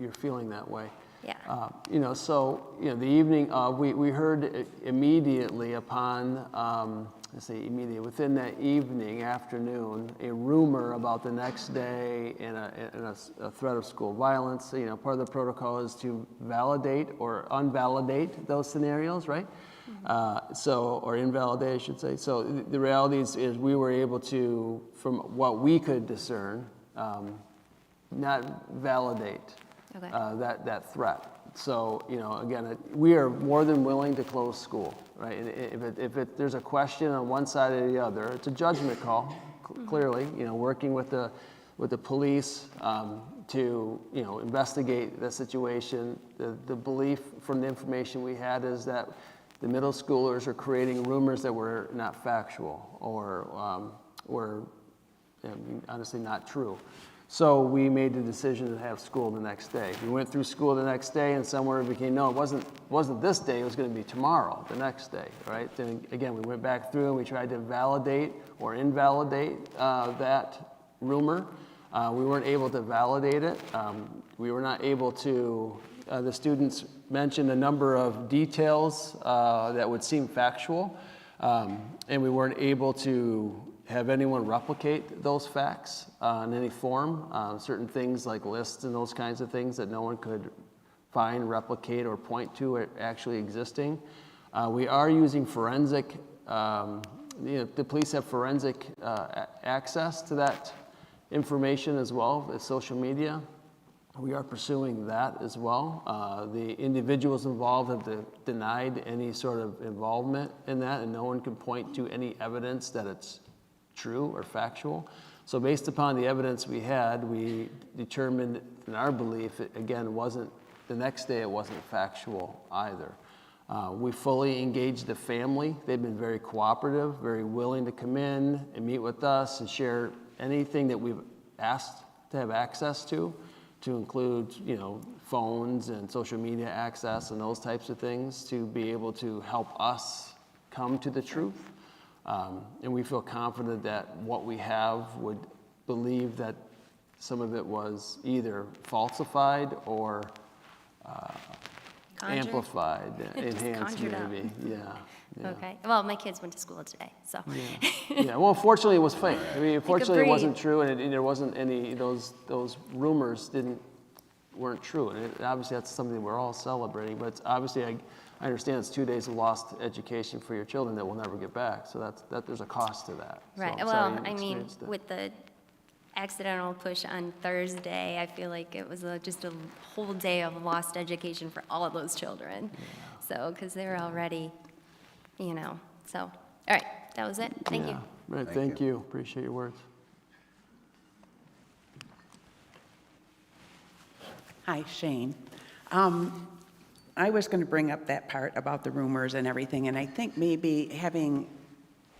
you're feeling that way. Yeah. The evening we heard immediately upon within that evening afternoon a rumor about the next day and a threat of school violence. Part of the protocol is to validate or unvalidate those scenarios, right? Or invalidate, I should say. So the reality is we were able to, from what we could discern, not validate that threat. So, again, we are more than willing to close school, right? And if there's a question on one side or the other, it's a judgment call, clearly, working with the police to, investigate the situation. The belief from the information we had is that the middle schoolers are creating rumors that were not factual or were honestly not true. So we made the decision to have school the next day. We went through school the next day, and somewhere it became, no, it wasn't this day, it was going to be tomorrow, the next day, right? Then again, we went back through and we tried to validate or invalidate that rumor. We weren't able to validate it. We were not able to, the students mentioned a number of details that would seem factual, and we weren't able to have anyone replicate those facts in any form. Certain things like lists and those kinds of things that no one could find, replicate, or point to it actually existing. We are using forensic, the police have forensic access to that information as well as social media. We are pursuing that as well. The individuals involved have denied any sort of involvement in that, and no one can point to any evidence that it's true or factual. So based upon the evidence we had, we determined in our belief, it again wasn't, the next day it wasn't factual either. We fully engaged the family. They've been very cooperative, very willing to come in and meet with us and share anything that we've asked to have access to include, phones and social media access and those types of things to be able to help us come to the truth. And we feel confident that what we have would believe that some of it was either falsified or amplified, enhanced maybe. Yeah. Okay. Well, my kids went to school today, so. Yeah. Well, fortunately, it was fake. I mean, fortunately, it breathe. wasn't true, and there wasn't any. Those rumors weren't true, and obviously that's something we're all celebrating. But obviously, I understand it's 2 days of lost education for your children that we'll never get back. So that there's a cost to that. So Right. I'm Well, sorry you I mean, experienced that. with the accidental push on Thursday, I feel like it was just a whole day of lost education for all of those children. So, because they were already, so. All right, that was it. Thank you. Right. Thank you. Appreciate your words. Hi, Shane. I was going to bring up that part about the rumors and everything, and I think maybe having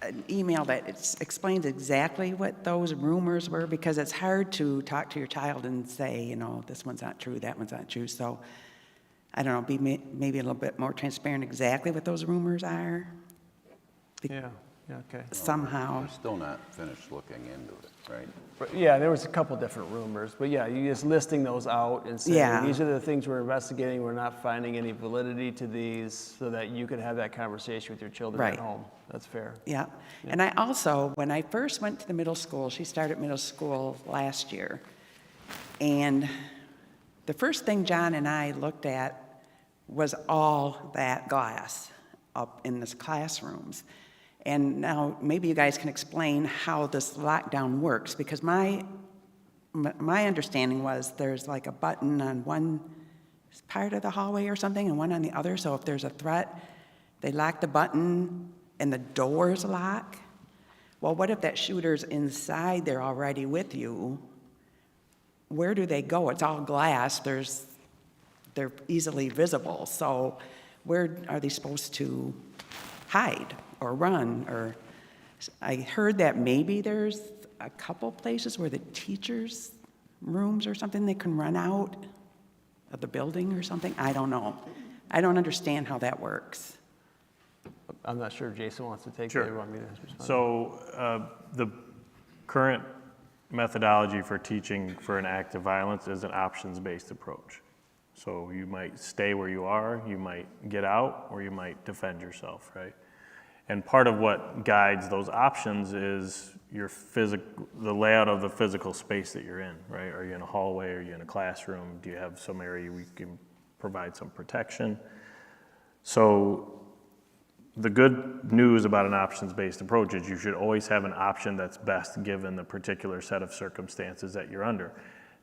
an email that explains exactly what those rumors were, because it's hard to talk to your child and say, this one's not true, that one's not true. So, I don't know, be maybe a little bit more transparent exactly what those rumors are. Yeah. Okay. Somehow. We're still not finished looking into it, right? But yeah, there was a couple different rumors, but yeah, you just listing those out and saying, Yeah. these are the things we're investigating, we're not finding any validity to these, so that you could have that conversation with your children Right. at home. That's fair. Yeah. And I also, when I first went to the middle school, she started middle school last year. And the first thing John and I looked at was all that glass up in the classrooms. And now maybe you guys can explain how this lockdown works, because my understanding was there's like a button on one part of the hallway or something and one on the other. So if there's a threat, they lock the button and the doors lock. Well, what if that shooter's inside there already with you? Where do they go? It's all glass. They're easily visible. So where are they supposed to hide or run? Or I heard that maybe there's a couple places where the teachers' rooms or something, they can run out of the building or something. I don't know. I don't understand how that works. I'm not sure if Jason wants to take Sure. that. You want me to respond? So the current methodology for teaching for an act of violence is an options-based approach. So you might stay where you are, you might get out, or you might defend yourself, right? And part of what guides those options is the layout of the physical space that you're in, right? Are you in a hallway? Are you in a classroom? Do you have some area where you can provide some protection? So the good news about an options-based approach is you should always have an option that's best given the particular set of circumstances that you're under.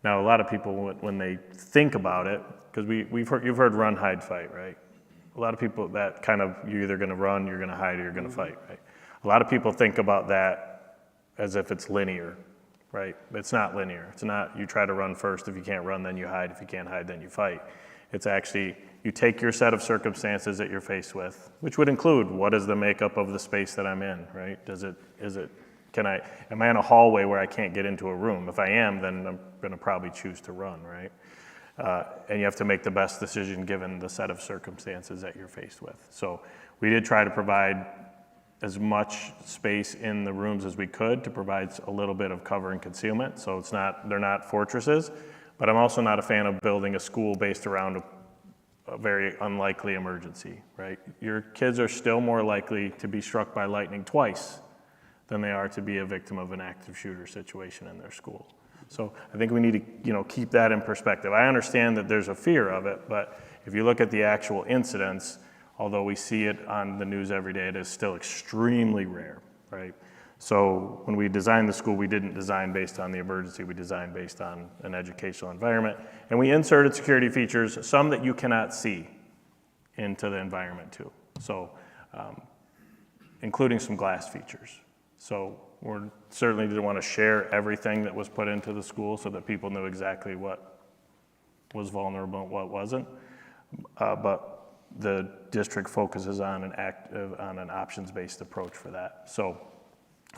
Now, a lot of people, when they think about it, because you've heard run, hide, fight, right? A lot of people, that kind of, you're either going to run, you're going to hide, or you're going to fight, right? A lot of people think about that as if it's linear, right? It's not linear. It's not, you try to run first. If you can't run, then you hide. If you can't hide, then you fight. It's actually, you take your set of circumstances that you're faced with, which would include, what is the makeup of the space that I'm in, right? Is it am I in a hallway where I can't get into a room? If I am, then I'm gonna probably choose to run, right? And you have to make the best decision given the set of circumstances that you're faced with. So we did try to provide as much space in the rooms as we could to provide a little bit of cover and concealment. So they're not fortresses, but I'm also not a fan of building a school based around a very unlikely emergency, right? Your kids are still more likely to be struck by lightning twice than they are to be a victim of an active shooter situation in their school. So I think we need to, keep that in perspective. I understand that there's a fear of it, but if you look at the actual incidents, although we see it on the news every day, it is still extremely rare, right? So when we designed the school, we didn't design based on the emergency, we designed based on an educational environment. And we inserted security features, some that you cannot see, into the environment too. So including some glass features. So we certainly didn't want to share everything that was put into the school so that people knew exactly what was vulnerable and what wasn't. But the district focuses on an options-based approach for that. So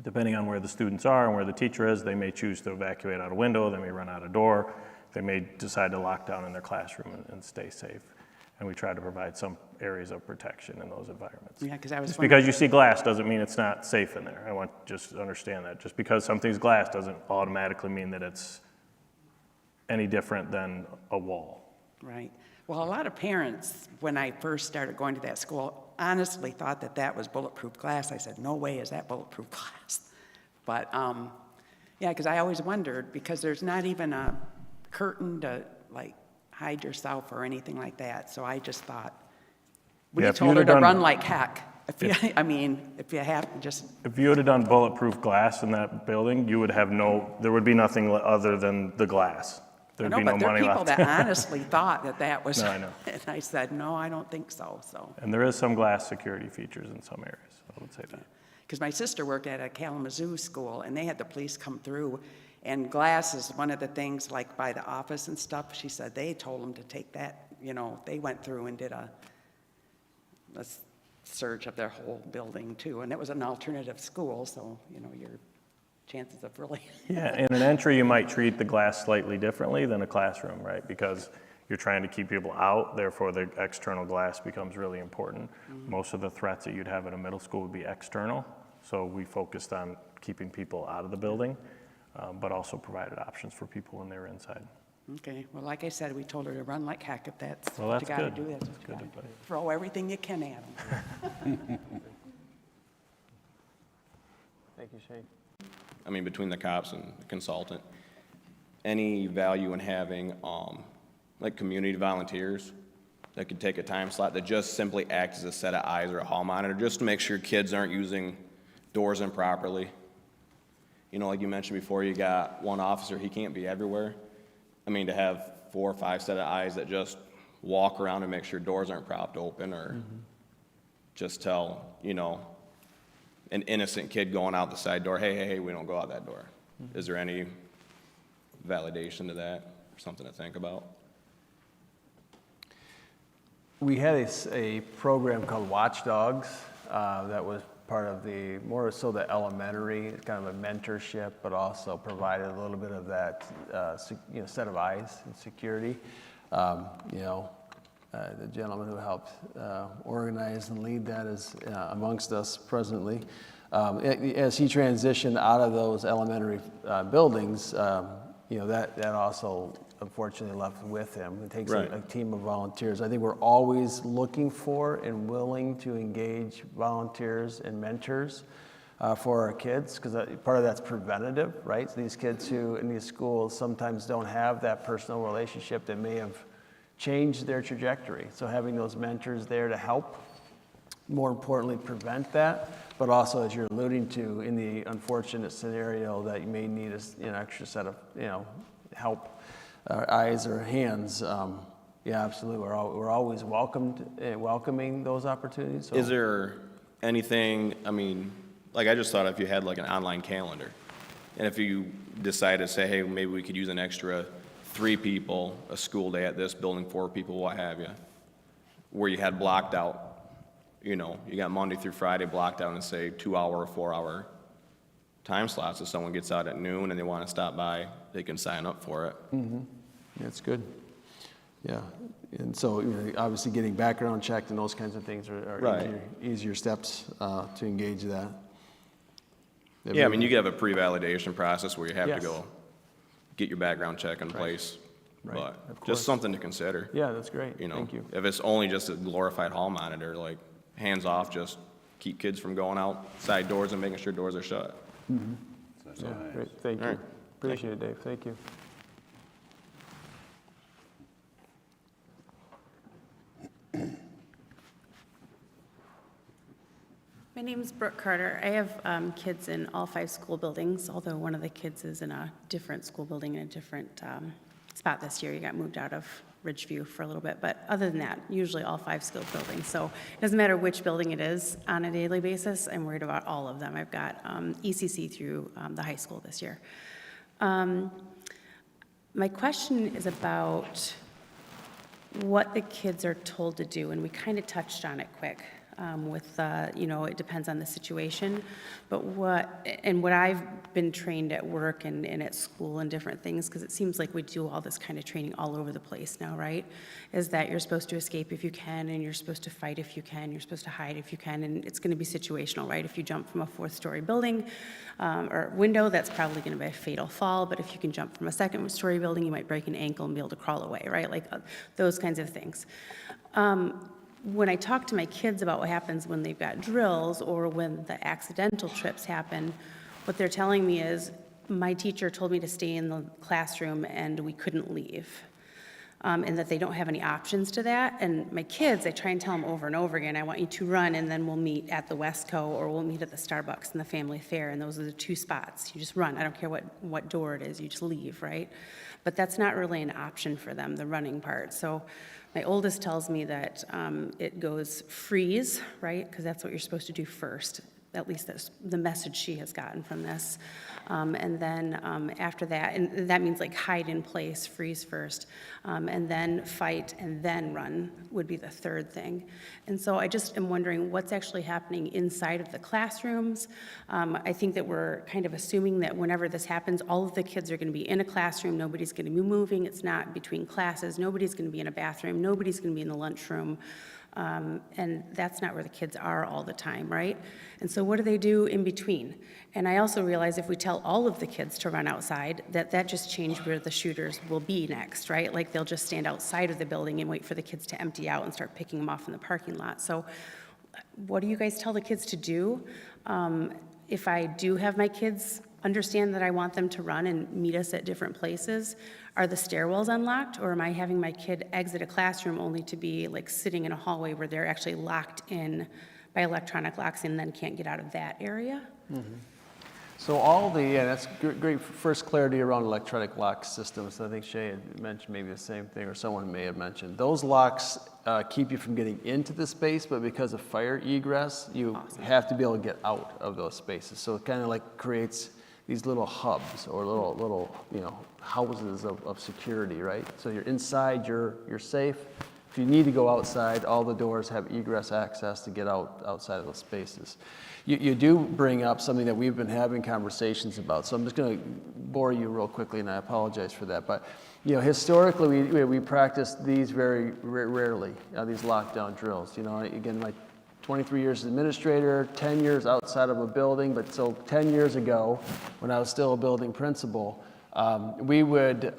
depending on where the students are and where the teacher is, they may choose to evacuate out a window, they may run out a door, they may decide to lock down in their classroom and stay safe. And we try to provide some areas of protection in those environments. Yeah, because I was Just because you see glass doesn't mean it's not safe in there. I want to just understand that. Just because something's glass doesn't automatically mean that it's any different than a wall. Right. Well, a lot of parents, when I first started going to that school, honestly thought that that was bulletproof glass. I said, no way is that bulletproof glass. But, yeah, because I always wondered, because there's not even a curtain to, like, hide yourself or anything like that. So I just thought, we told her to run like heck. If you have just... If you would have done bulletproof glass in that building, you would have there would be nothing other than the glass. There'd be no money left. But there are people that honestly thought that was... No, I know. And I said, no, I don't think so. And there is some glass security features in some areas, I would say that. Because my sister worked at a Kalamazoo school, and they had the police come through, and glass is one of the things, like by the office and stuff. She said they told them to take that, they went through and did a search of their whole building too. And it was an alternative school, so, your chances of really... Yeah, in an entry, you might treat the glass slightly differently than a classroom, right? Because you're trying to keep people out, therefore the external glass becomes really important. Mm-hmm. Most of the threats that you'd have at a middle school would be external, so we focused on keeping people out of the building, but also provided options for people when they were inside. Okay, well, like I said, we told her to run like heck. If that's well, what you got to good. do, that's what you got to do. Throw everything you can at them. Thank you, Shane. I mean, between the cops and the consultant, any value in having like community volunteers that could take a time slot that just simply act as a set of eyes or a hall monitor, just to make sure kids aren't using doors improperly. Like you mentioned before, you got one officer, he can't be everywhere. I mean, to have 4 or 5 set of eyes that just walk around and make sure doors aren't propped open, or just tell, an innocent kid going out the side door, hey, we don't go out that door. Is there any validation to that or something to think about? We had a program called Watchdogs that was part of more so the elementary, kind of a mentorship, but also provided a little bit of that, set of eyes and security. The gentleman who helped organize and lead that is amongst us presently. As he transitioned out of those elementary buildings, that also unfortunately left with him. It takes a team of volunteers. I think we're always looking for and willing to engage volunteers and mentors for our kids, because part of that's preventative, right? So these kids who in these schools sometimes don't have that personal relationship that may have changed their trajectory. So having those mentors there to help, more importantly, prevent that, but also, as you're alluding to, in the unfortunate scenario that you may need an extra set of, help, eyes or hands. Yeah, absolutely. We're always welcoming those opportunities. So. Is there anything, like I just thought if you had like an online calendar, and if you decided to say, hey, maybe we could use an extra 3 people, a school day at this building, 4 people, what have you, where you had blocked out, you got Monday through Friday blocked out and say 2-hour or 4-hour time slots. If someone gets out at noon and they want to stop by, they can sign up for it. That's good. Yeah, and so, you know, obviously getting background checked and those kinds of things are Right. easier steps to engage that. Yeah, I mean, you could have a pre-validation process where you have Yes. to go get your background check in place. Right, of But course. just something to consider. Yeah, that's great. You know, Thank you. if it's only just a glorified hall monitor, like hands off, just keep kids from going outside doors and making sure doors are shut. Yeah, great. Thank you. All right. Appreciate it, Dave. Thank you. My name's Brooke Carter. I have kids in all 5 school buildings, although one of the kids is in a different school building in a different spot this year. He got moved out of Ridgeview for a little bit, but other than that, usually all 5 school buildings. So it doesn't matter which building it is on a daily basis. I'm worried about all of them. I've got ECC through the high school this year. My question is about what the kids are told to do, and we kind of touched on it quick. With, you know, it depends on the situation, but what I've been trained at work and at school and different things, because it seems like we do all this kind of training all over the place now, right? Is that you're supposed to escape if you can, and you're supposed to fight if you can, you're supposed to hide if you can, and it's gonna be situational, right? If you jump from a 4th-story building or window, that's probably gonna be a fatal fall, but if you can jump from a 2nd-story building, you might break an ankle and be able to crawl away, right? Like those kinds of things. When I talk to my kids about what happens when they've got drills or when the accidental trips happen, what they're telling me is, my teacher told me to stay in the classroom and we couldn't leave. And that they don't have any options to that. And my kids, I try and tell them over and over again, I want you to run and then we'll meet at the Westco or we'll meet at the Starbucks in the family fair, and those are the 2 spots. You just run, I don't care what door it is, you just leave, right? But that's not really an option for them, the running part. So my oldest tells me that it goes freeze, right? Because that's what you're supposed to do first. At least that's the message she has gotten from this. And then after that, and that means like hide in place, freeze first, and then fight, and then run would be the 3rd thing. And so I just am wondering what's actually happening inside of the classrooms. I think that we're kind of assuming that whenever this happens, all of the kids are going to be in a classroom, nobody's going to be moving, it's not between classes, nobody's going to be in a bathroom, nobody's going to be in the lunchroom. And that's not where the kids are all the time, right? And so what do they do in between? And I also realize if we tell all of the kids to run outside, that just changed where the shooters will be next, right? Like they'll just stand outside of the building and wait for the kids to empty out and start picking them off in the parking lot. So what do you guys tell the kids to do? If I do have my kids understand that I want them to run and meet us at different places, are the stairwells unlocked, or am I having my kid exit a classroom only to be like sitting in a hallway where they're actually locked in by electronic locks and then can't get out of that area? So that's great first clarity around electronic lock systems. I think Shay had mentioned maybe the same thing, or someone may have mentioned. Those locks keep you from getting into the space, but because of fire egress, you have to be able to get out of those spaces. So it kind of like creates these little hubs or little houses of security, right? So you're inside, you're safe. If you need to go outside, all the doors have egress access to get outside of those spaces. You do bring up something that we've been having conversations about, so I'm just going to bore you real quickly, and I apologize for that. But historically, we practice these very rarely, these lockdown drills. Again, my 23 years as administrator, 10 years outside of a building, but so 10 years ago, when I was still a building principal, we would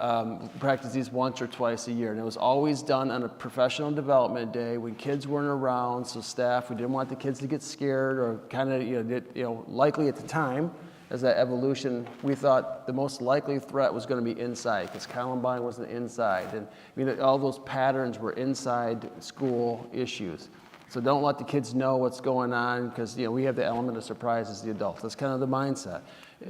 practice these once or twice a year, and it was always done on a professional development day when kids weren't around. So staff, we didn't want the kids to get scared, or kind of likely at the time, as that evolution, we thought the most likely threat was going to be inside, because Columbine was inside, and all those patterns were inside school issues. So don't let the kids know what's going on, because we have the element of surprise as the adults. That's kind of the mindset.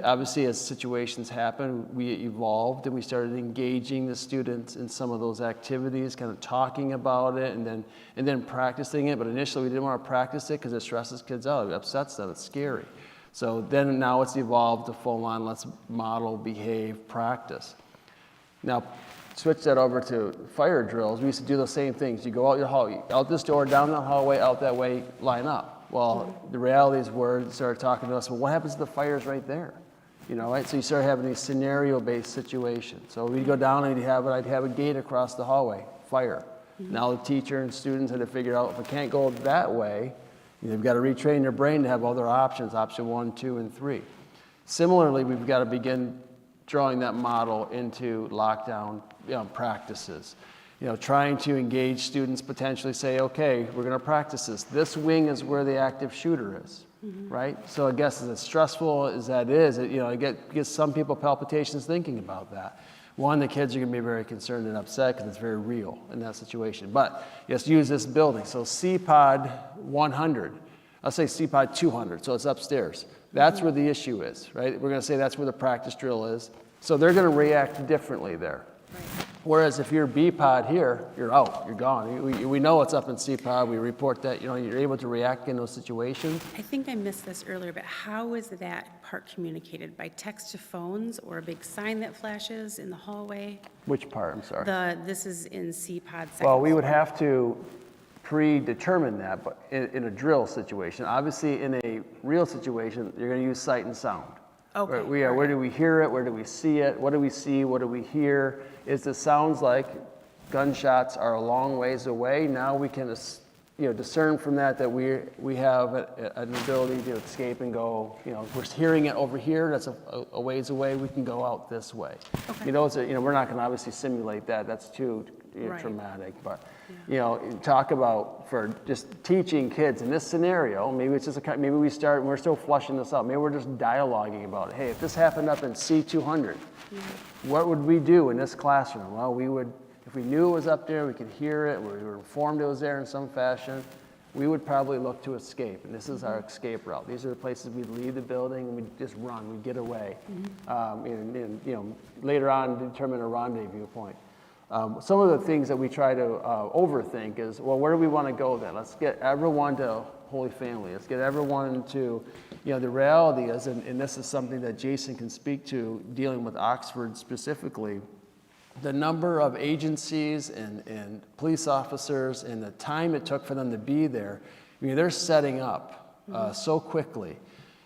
Obviously, as situations happen, we evolved and we started engaging the students in some of those activities, kind of talking about it, and then practicing it. But initially, we didn't want to practice it because it stresses kids out, it upsets them, it's scary. So then now it's evolved to full-on, let's model, behave, practice. Now, switch that over to fire drills. We used to do the same things. You go out your hallway, out this door, down the hallway, out that way, line up. Well, the reality is, started talking to us, well, what happens to the fires right there? You know, right? So you start having these scenario-based situations. So we'd go down and I'd have a gate across the hallway, fire. Now the teacher and students had to figure out if it can't go that way, they've got to retrain their brain to have other options, option 1, 2, and 3. Similarly, we've got to begin drawing that model into lockdown practices. You know, trying to engage students, potentially say, okay, we're going to practice this. This wing is where the active shooter is, right? So I guess as stressful as that is, it gives some people palpitations thinking about that. One, the kids are going to be very concerned and upset because it's very real in that situation. But let's use this building. So CPOD 100, I'll say CPOD 200, so it's upstairs. That's where the issue is, right? We're going to say that's where the practice drill is. So they're going to react differently there. Whereas if you're B-pod here, you're out, you're gone. We know what's up in C-pod, we report that, you're able to react in those situations. I think I missed this earlier, but how is that part communicated? By text to phones or a big sign that flashes in the hallway? Which part, I'm sorry? This is in CPOD second Well, we would floor. have to predetermine that, but in a drill situation. Obviously, in a real situation, you're going to use sight and sound. Okay. Where do we hear it? Where do we see it? What do we see? What do we hear? It sounds like gunshots are a long ways away. Now we can discern from that we have an ability to escape and go, if we're hearing it over here, that's a ways away, we can go out this way. Okay. We're not going to obviously simulate that. That's too Right. traumatic. But, talk about for just teaching kids in this scenario, maybe it's just maybe we're still flushing this out. Maybe we're just dialoguing about it. Hey, if this happened up in C200, what would we do in this classroom? Well, we would, if we knew it was up there, we could hear it, we were informed it was there in some fashion, we would probably look to escape. And this is our escape route. These are the places we'd leave the building and we'd just run, we'd get away. And later on, determine a rendezvous point. Some of the things that we try to overthink is, well, where do we want to go then? Let's get everyone to Holy Family. Let's get everyone to, the reality is, and this is something that Jason can speak to, dealing with Oxford specifically, the number of agencies and police officers and the time it took for them to be there, they're setting up so quickly.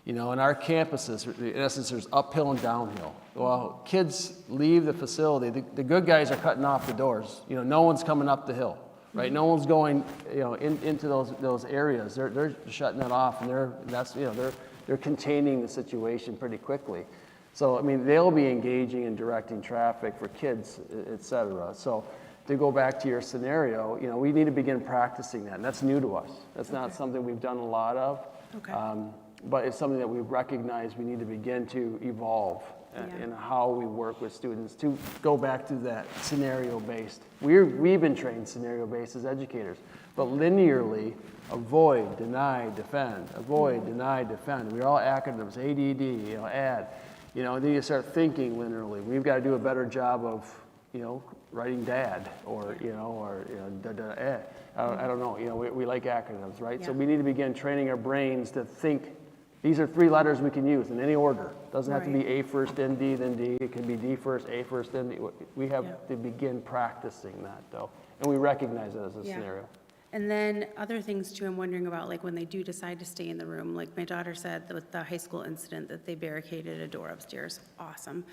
In our campuses, in essence, there's uphill and downhill. Well, kids leave the facility. The good guys are cutting off the doors. No one's coming up the hill, right? No one's going, into those areas. They're shutting that off, and they're containing the situation pretty quickly. So, they'll be engaging and directing traffic for kids, et cetera. So, to go back to your scenario, we need to begin practicing that, and that's new to us. That's not something we've done a lot of. Okay. But it's something that we recognize we need to begin to evolve in how we work with students to go back to that scenario-based. We've been trained scenario-based as educators, but linearly, avoid, deny, defend, avoid, deny, defend. We're all acronyms, ADD, ADD. And then you start thinking linearly. We've got to do a better job of, writing dad or I don't know. We like acronyms, right? Yeah. So we need to begin training our brains to think. These are 3 letters we can use in any order. It doesn't have to be A first, then D, then D. It can be D first, A first, then D. We have to begin practicing that, though. And we recognize it as a scenario. And then other things too, I'm wondering about, like when they do decide to stay in the room, like my daughter said with the high school incident that they barricaded a door upstairs. Awesome.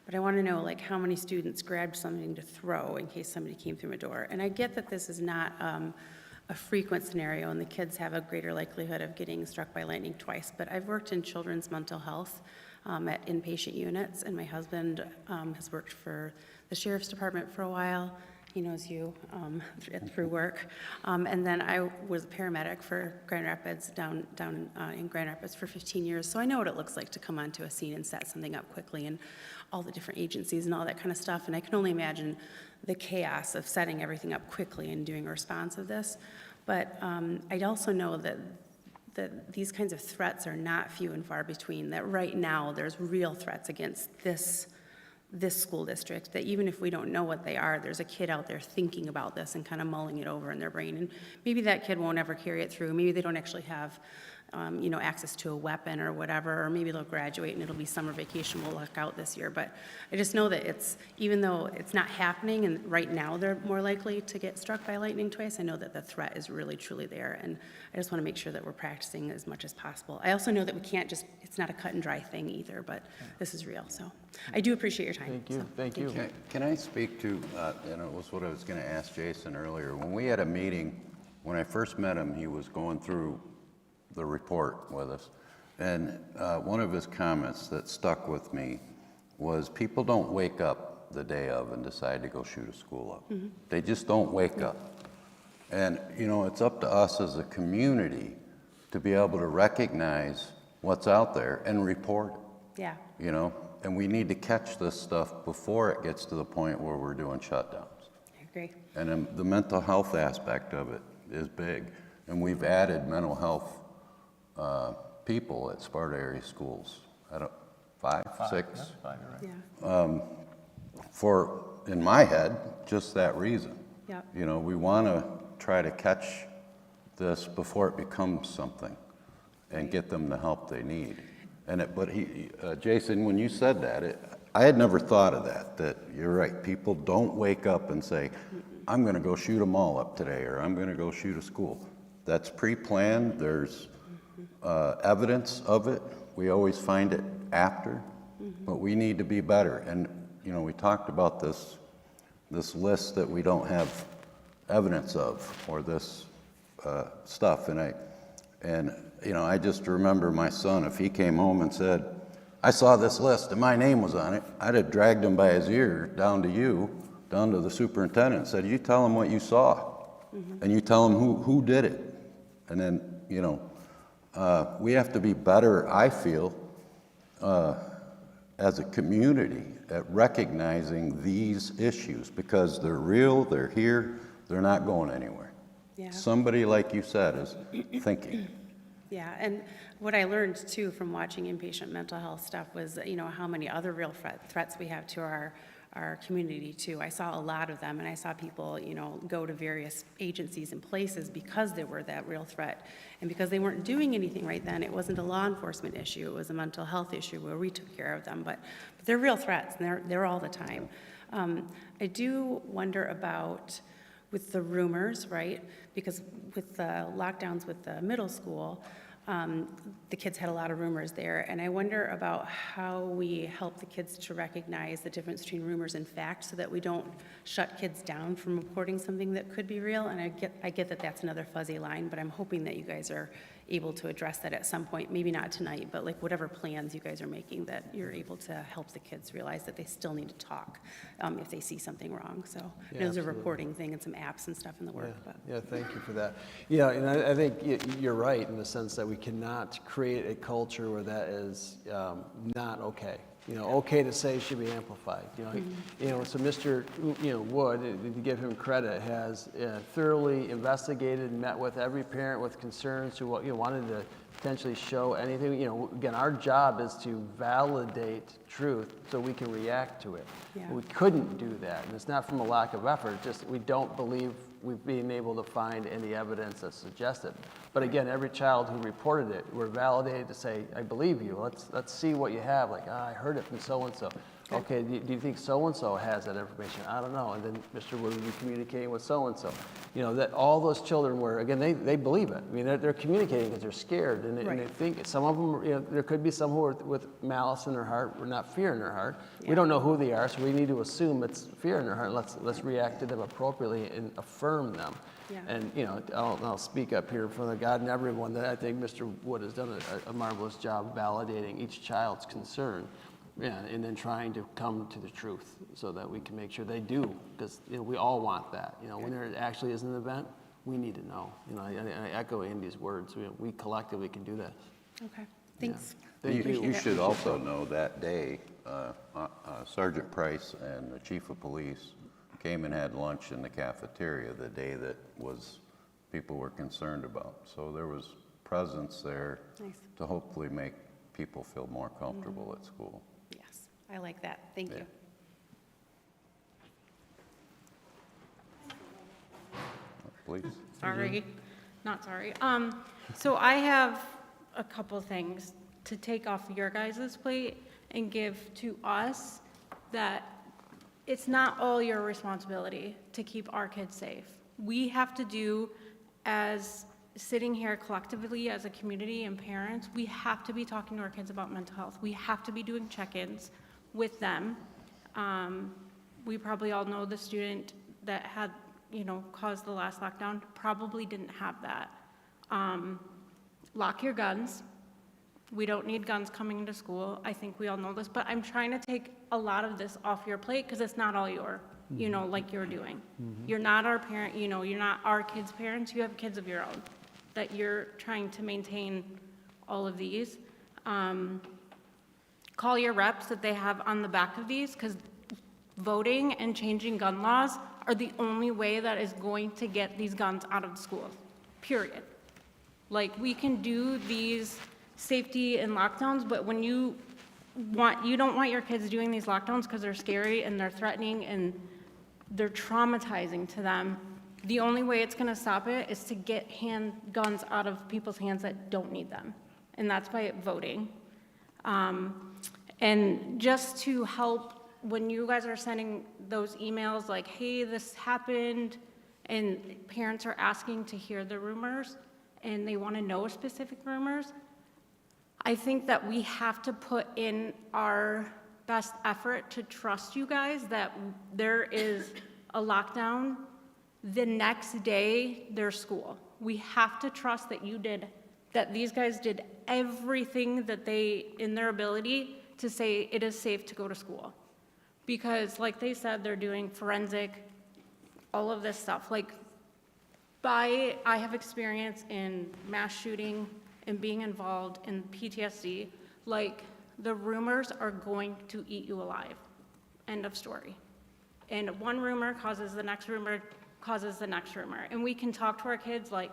But I want to know, like, how many students grabbed something to throw in case somebody came through my door. And I get that this is not a frequent scenario, and the kids have a greater likelihood of getting struck by lightning twice. But I've worked in children's mental health at inpatient units, and my husband has worked for the sheriff's department for a while. He knows you through work. And then I was a paramedic for Grand Rapids, down in Grand Rapids for 15 years. So I know what it looks like to come onto a scene and set something up quickly and all the different agencies and all that kind of stuff. And I can only imagine the chaos of setting everything up quickly and doing a response of this. But I also know that these kinds of threats are not few and far between, that right now there's real threats against this school district, that even if we don't know what they are, there's a kid out there thinking about this and kind of mulling it over in their brain. And maybe that kid won't ever carry it through. Maybe they don't actually have access to a weapon or whatever, or maybe they'll graduate and it'll be summer vacation, we'll luck out this year. But I just know that even though it's not happening, and right now they're more likely to get struck by lightning twice, I know that the threat is really, truly there. And I just want to make sure that we're practicing as much as possible. I also know that we can't just, it's not a cut and dry thing either, but this is real. So I do appreciate your time. Thank you, So, thank you. Can I speak to, and it was what I was going to ask Jason earlier. When we had a meeting, when I first met him, he was going through the report with us. And one of his comments that stuck with me was people don't wake up the day of and decide to go shoot a school up. Mm-hmm. They just don't wake up. And, it's up to us as a community to be able to recognize what's out there and report it. Yeah. And we need to catch this stuff before it gets to the point where we're doing shutdowns. I agree. And then the mental health aspect of it is big. And we've added mental health people at Sparta area schools. Five, six? Yeah, 5, you're right. Yeah. For, in my head, just that reason. Yep. We want to try to catch this before it becomes something and get them the help they need. But Jason, when you said that, I had never thought of that you're right. People don't wake up and say, I'm going to go shoot a mall up today, or I'm going to go shoot a school. That's pre-planned. There's evidence of it. We always find it after, but we need to be better. And, we talked about this list that we don't have evidence of, or this stuff. And I just remember my son, if he came home and said, I saw this list and my name was on it, I'd have dragged him by his ear down to the superintendent and said, you tell him what you saw, and you tell him who did it. And then, we have to be better, I feel, as a community at recognizing these issues, because they're real, they're here, they're not going anywhere. Yeah. Somebody, like you said, is thinking. Yeah, and what I learned too from watching inpatient mental health stuff was, how many other real threats we have to our community too. I saw a lot of them, and I saw people, go to various agencies and places because they were that real threat. And because they weren't doing anything right then, it wasn't a law enforcement issue, it was a mental health issue where we took care of them. But they're real threats, and they're all the time. I do wonder about with the rumors, right? Because with the lockdowns with the middle school, the kids had a lot of rumors there, and I wonder about how we help the kids to recognize the difference between rumors and fact, so that we don't shut kids down from reporting something that could be real. And I get that that's another fuzzy line, but I'm hoping that you guys are able to address that at some point, maybe not tonight, but like whatever plans you guys are making, that you're able to help the kids realize that they still need to talk if they see something wrong. So there's a reporting thing and some apps and stuff in the work. Yeah, thank you for that. Yeah, and I think you're right in the sense that we cannot create a culture where that is not okay. Okay to say should be amplified. So Mr. Wood, to give him credit, has thoroughly investigated and met with every parent with concerns who wanted to potentially show anything. Again, our job is to validate truth so we can react to it. Yeah. We couldn't do that, and it's not from a lack of effort. Just we don't believe we've been able to find any evidence that suggests it. But again, every child who reported it, we're validated to say, I believe you. Let's see what you have. Like, I heard it from so-and-so. Okay, do you think so-and-so has that information? I don't know. And then Mr. Wood would be communicating with so-and-so. That all those children were, again, they believe it. I mean, they're communicating because they're scared. And they think, some of them, there could be some who are with malice in their heart, or not fear in their heart. Yeah. We don't know who they are, so we need to assume it's fear in their heart. Let's react to them appropriately and affirm them. Yeah. And, I'll speak up here in front of God and everyone that I think Mr. Wood has done a marvelous job validating each child's concern. Yeah, and then trying to come to the truth so that we can make sure they do, because we all want that. When there actually is an event, we need to know. I echo Andy's words. We collectively can do that. Okay, thanks. Yeah. You should also know that day, Sergeant Price and the Chief of Police came and had lunch in the cafeteria the day that people were concerned about. So there was presence there to hopefully make people feel more comfortable at school. Yes, I like that. Thank you. Please. Sorry, not sorry. So I have a couple things to take off your guys' plate and give to us, that it's not all your responsibility to keep our kids safe. We have to do, as sitting here collectively as a community and parents, we have to be talking to our kids about mental health. We have to be doing check-ins with them. We probably all know the student that had, caused the last lockdown probably didn't have that. Lock your guns. We don't need guns coming into school. I think we all know this, but I'm trying to take a lot of this off your plate because it's not all your, like you're doing. You're not our parent, you're not our kids' parents. You have kids of your own that you're trying to maintain all of these. Call your reps that they have on the back of these, because voting and changing gun laws are the only way that is going to get these guns out of the schools, period. Like, we can do these safety and lockdowns, but when you don't want your kids doing these lockdowns because they're scary and they're threatening and they're traumatizing to them. The only way it's gonna stop it is to get guns out of people's hands that don't need them. And that's by voting. And just to help, when you guys are sending those emails like, hey, this happened, and parents are asking to hear the rumors and they wanna know specific rumors, I think that we have to put in our best effort to trust you guys that there is a lockdown. The next day, there's school. We have to trust that these guys did everything that in their ability to say it is safe to go to school. Because like they said, they're doing forensic, all of this stuff. Like, I have experience in mass shooting and being involved in PTSD. Like, the rumors are going to eat you alive. End of story. And one rumor causes the next rumor, causes the next rumor. And we can talk to our kids like,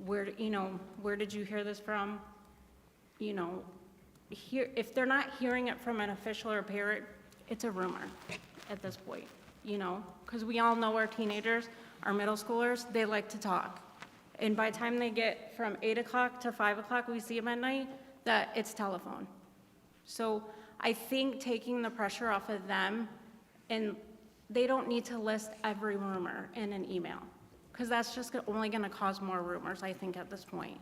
where did you hear this from? If they're not hearing it from an official or a parent, it's a rumor at this point, because we all know our teenagers, our middle schoolers, they like to talk. And by the time they get from 8 o'clock to 5 o'clock, we see them at night, that it's telephone. So I think taking the pressure off of them, and they don't need to list every rumor in an email, because that's just only gonna cause more rumors, I think, at this point.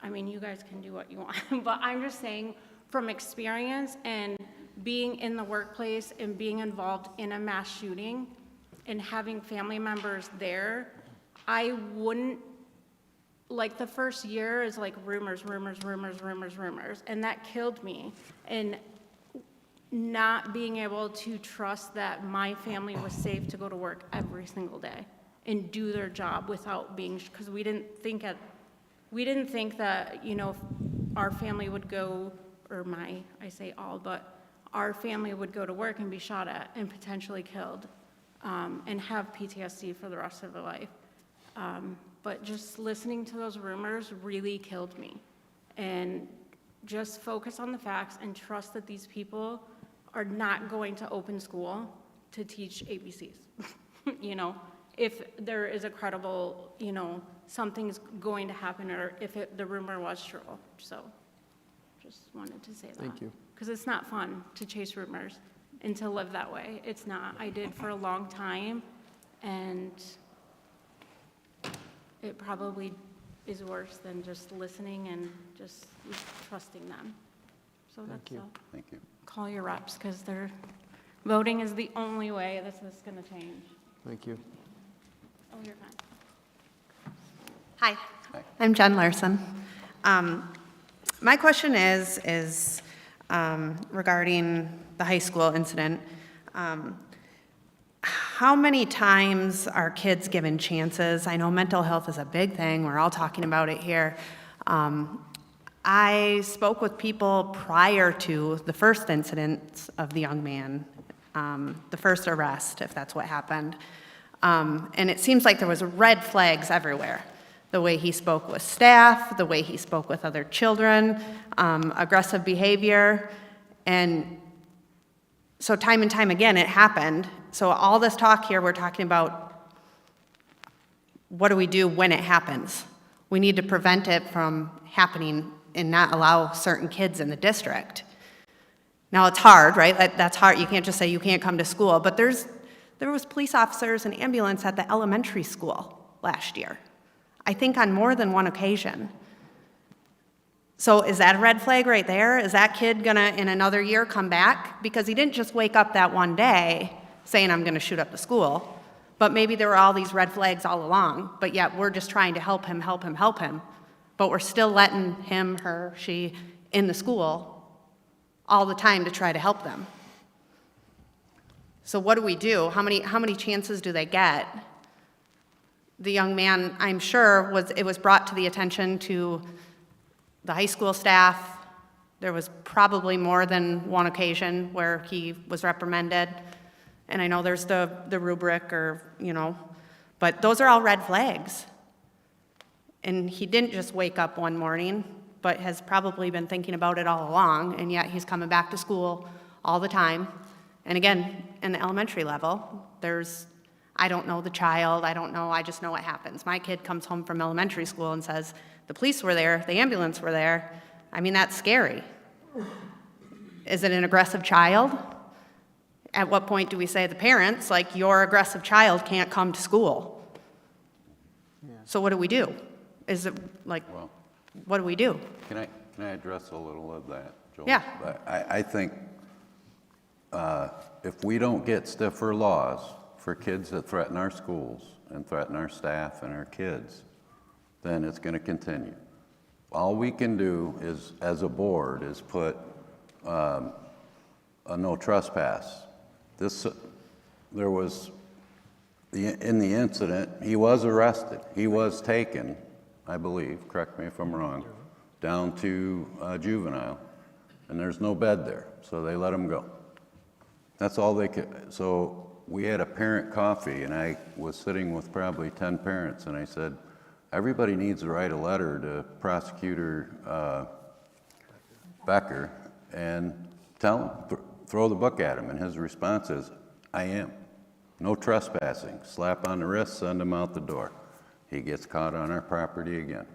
I mean, you guys can do what you want, but I'm just saying from experience and being in the workplace and being involved in a mass shooting and having family members there, I wouldn't, like, the first year is like rumors, and that killed me. And not being able to trust that my family was safe to go to work every single day and do their job without being, because we didn't think that, our family would go, or I say all, but our family would go to work and be shot at and potentially killed, and have PTSD for the rest of their life. But just listening to those rumors really killed me. And just focus on the facts and trust that these people are not going to open school to teach ABCs. If there is a credible, something's going to happen, or if the rumor was true. So just wanted to say that. Thank you. Because it's not fun to chase rumors and to live that way. It's not. I did for a long time, and it probably is worse than just listening and just trusting them. So that's all. Thank you. Call your reps, because voting is the only way this is going to change. Thank you. Oh, you're fine. Hi, I'm Jen Larson. My question is regarding the high school incident. How many times are kids given chances? I know mental health is a big thing. We're all talking about it here. I spoke with people prior to the first incident of the young man, the first arrest, if that's what happened. And it seems like there was red flags everywhere. The way he spoke with staff, the way he spoke with other children, aggressive behavior. And so time and time again, it happened. So all this talk here, we're talking about what do we do when it happens? We need to prevent it from happening and not allow certain kids in the district. Now, it's hard, right? That's hard. You can't just say you can't come to school, but there was police officers and ambulance at the elementary school last year, I think on more than one occasion. So is that a red flag right there? Is that kid gonna, in another year, come back? Because he didn't just wake up that one day saying, I'm gonna shoot up the school, but maybe there were all these red flags all along, but yet we're just trying to help him, but we're still letting him, her, she, in the school all the time to try to help them. So what do we do? How many chances do they get? The young man, I'm sure, it was brought to the attention to the high school staff. There was probably more than one occasion where he was reprimanded. And I know there's the rubric but those are all red flags. And he didn't just wake up one morning, but has probably been thinking about it all along, and yet he's coming back to school all the time. And again, in the elementary level, I don't know the child, I just know what happens. My kid comes home from elementary school and says, the police were there, the ambulance were there. I mean, that's scary. Is it an aggressive child? At what point do we say to the parents, like, your aggressive child can't come to school? So what do we do? Is it like, what do we do? Can I address a little of that, Joel? Yeah. I think if we don't get stiffer laws for kids that threaten our schools and threaten our staff and our kids, then it's going to continue. All we can do is, as a board, is put a no trespass. There was, in the incident, he was arrested. He was taken, I believe, correct me if I'm wrong, down to juvenile, and there's no bed there, so they let him go. That's all they could. So we had a parent coffee, and I was sitting with probably 10 parents, and I said, everybody needs to write a letter to Prosecutor Becker and tell him, throw the book at him, and his response is, I am. No trespassing. Slap on the wrist, send him out the door. He gets caught on our property again.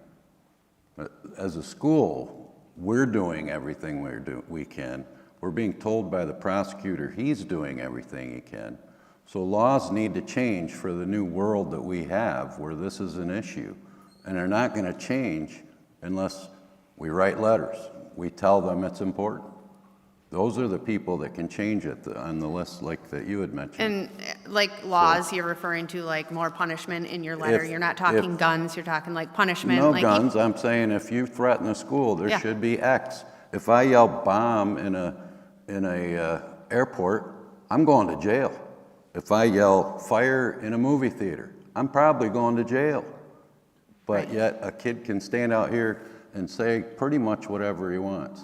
But as a school, we're doing everything we can. We're being told by the prosecutor he's doing everything he can. So laws need to change for the new world that we have where this is an issue. And they're not going to change unless we write letters. We tell them it's important. Those are the people that can change it on the list like that you had mentioned. And like laws, you're referring to like more punishment in your letter. You're not talking guns, you're talking like punishment. No guns. I'm saying if you threaten a school, there should be X. If I yell bomb in a airport, I'm going to jail. If I yell fire in a movie theater, I'm probably going to jail. But yet a kid can stand out here and say pretty much whatever he wants.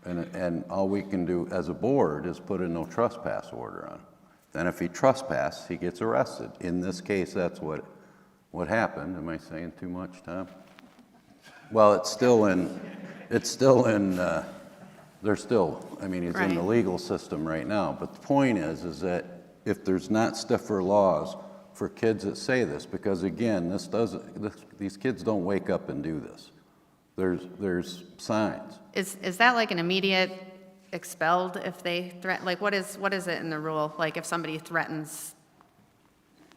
And all we can do as a board is put a no trespass order on him. Then if he trespasses, he gets arrested. In this case, that's what happened. Am I saying too much, Tom? Well, they're still, I mean, he's in the legal system right now. But the point is that if there's not stiffer laws for kids that say this, because again, these kids don't wake up and do this. There's signs. Is that like an immediate expelled if they threaten? Like what is it in the rule? Like if somebody threatens,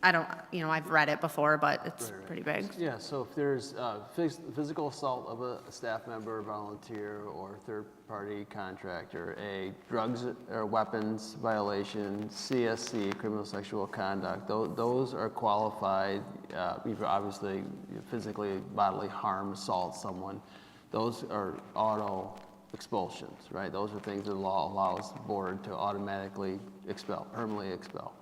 I've read it before, but it's pretty big. Yeah, so if there's physical assault of a staff member, volunteer, or third-party contractor, a drugs or weapons violation, CSC, criminal sexual conduct, those are qualified. Obviously, physically, bodily harm, assault someone. Those are auto expulsions, right? Those are things that the law allows the board to automatically expel, permanently expel.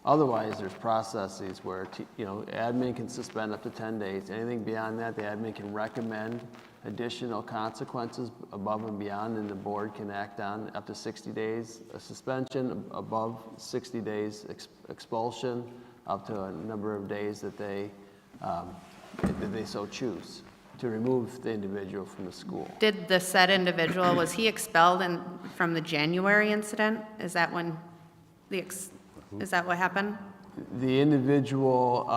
Otherwise, there's processes where, admin can suspend up to 10 days. Anything beyond that, the admin can recommend additional consequences above and beyond, and the board can act on up to 60 days. A suspension above 60 days, expulsion up to a number of days that they so choose to remove the individual from the school. Did the said individual, was he expelled from the January incident? Is that when is that what happened? The individual,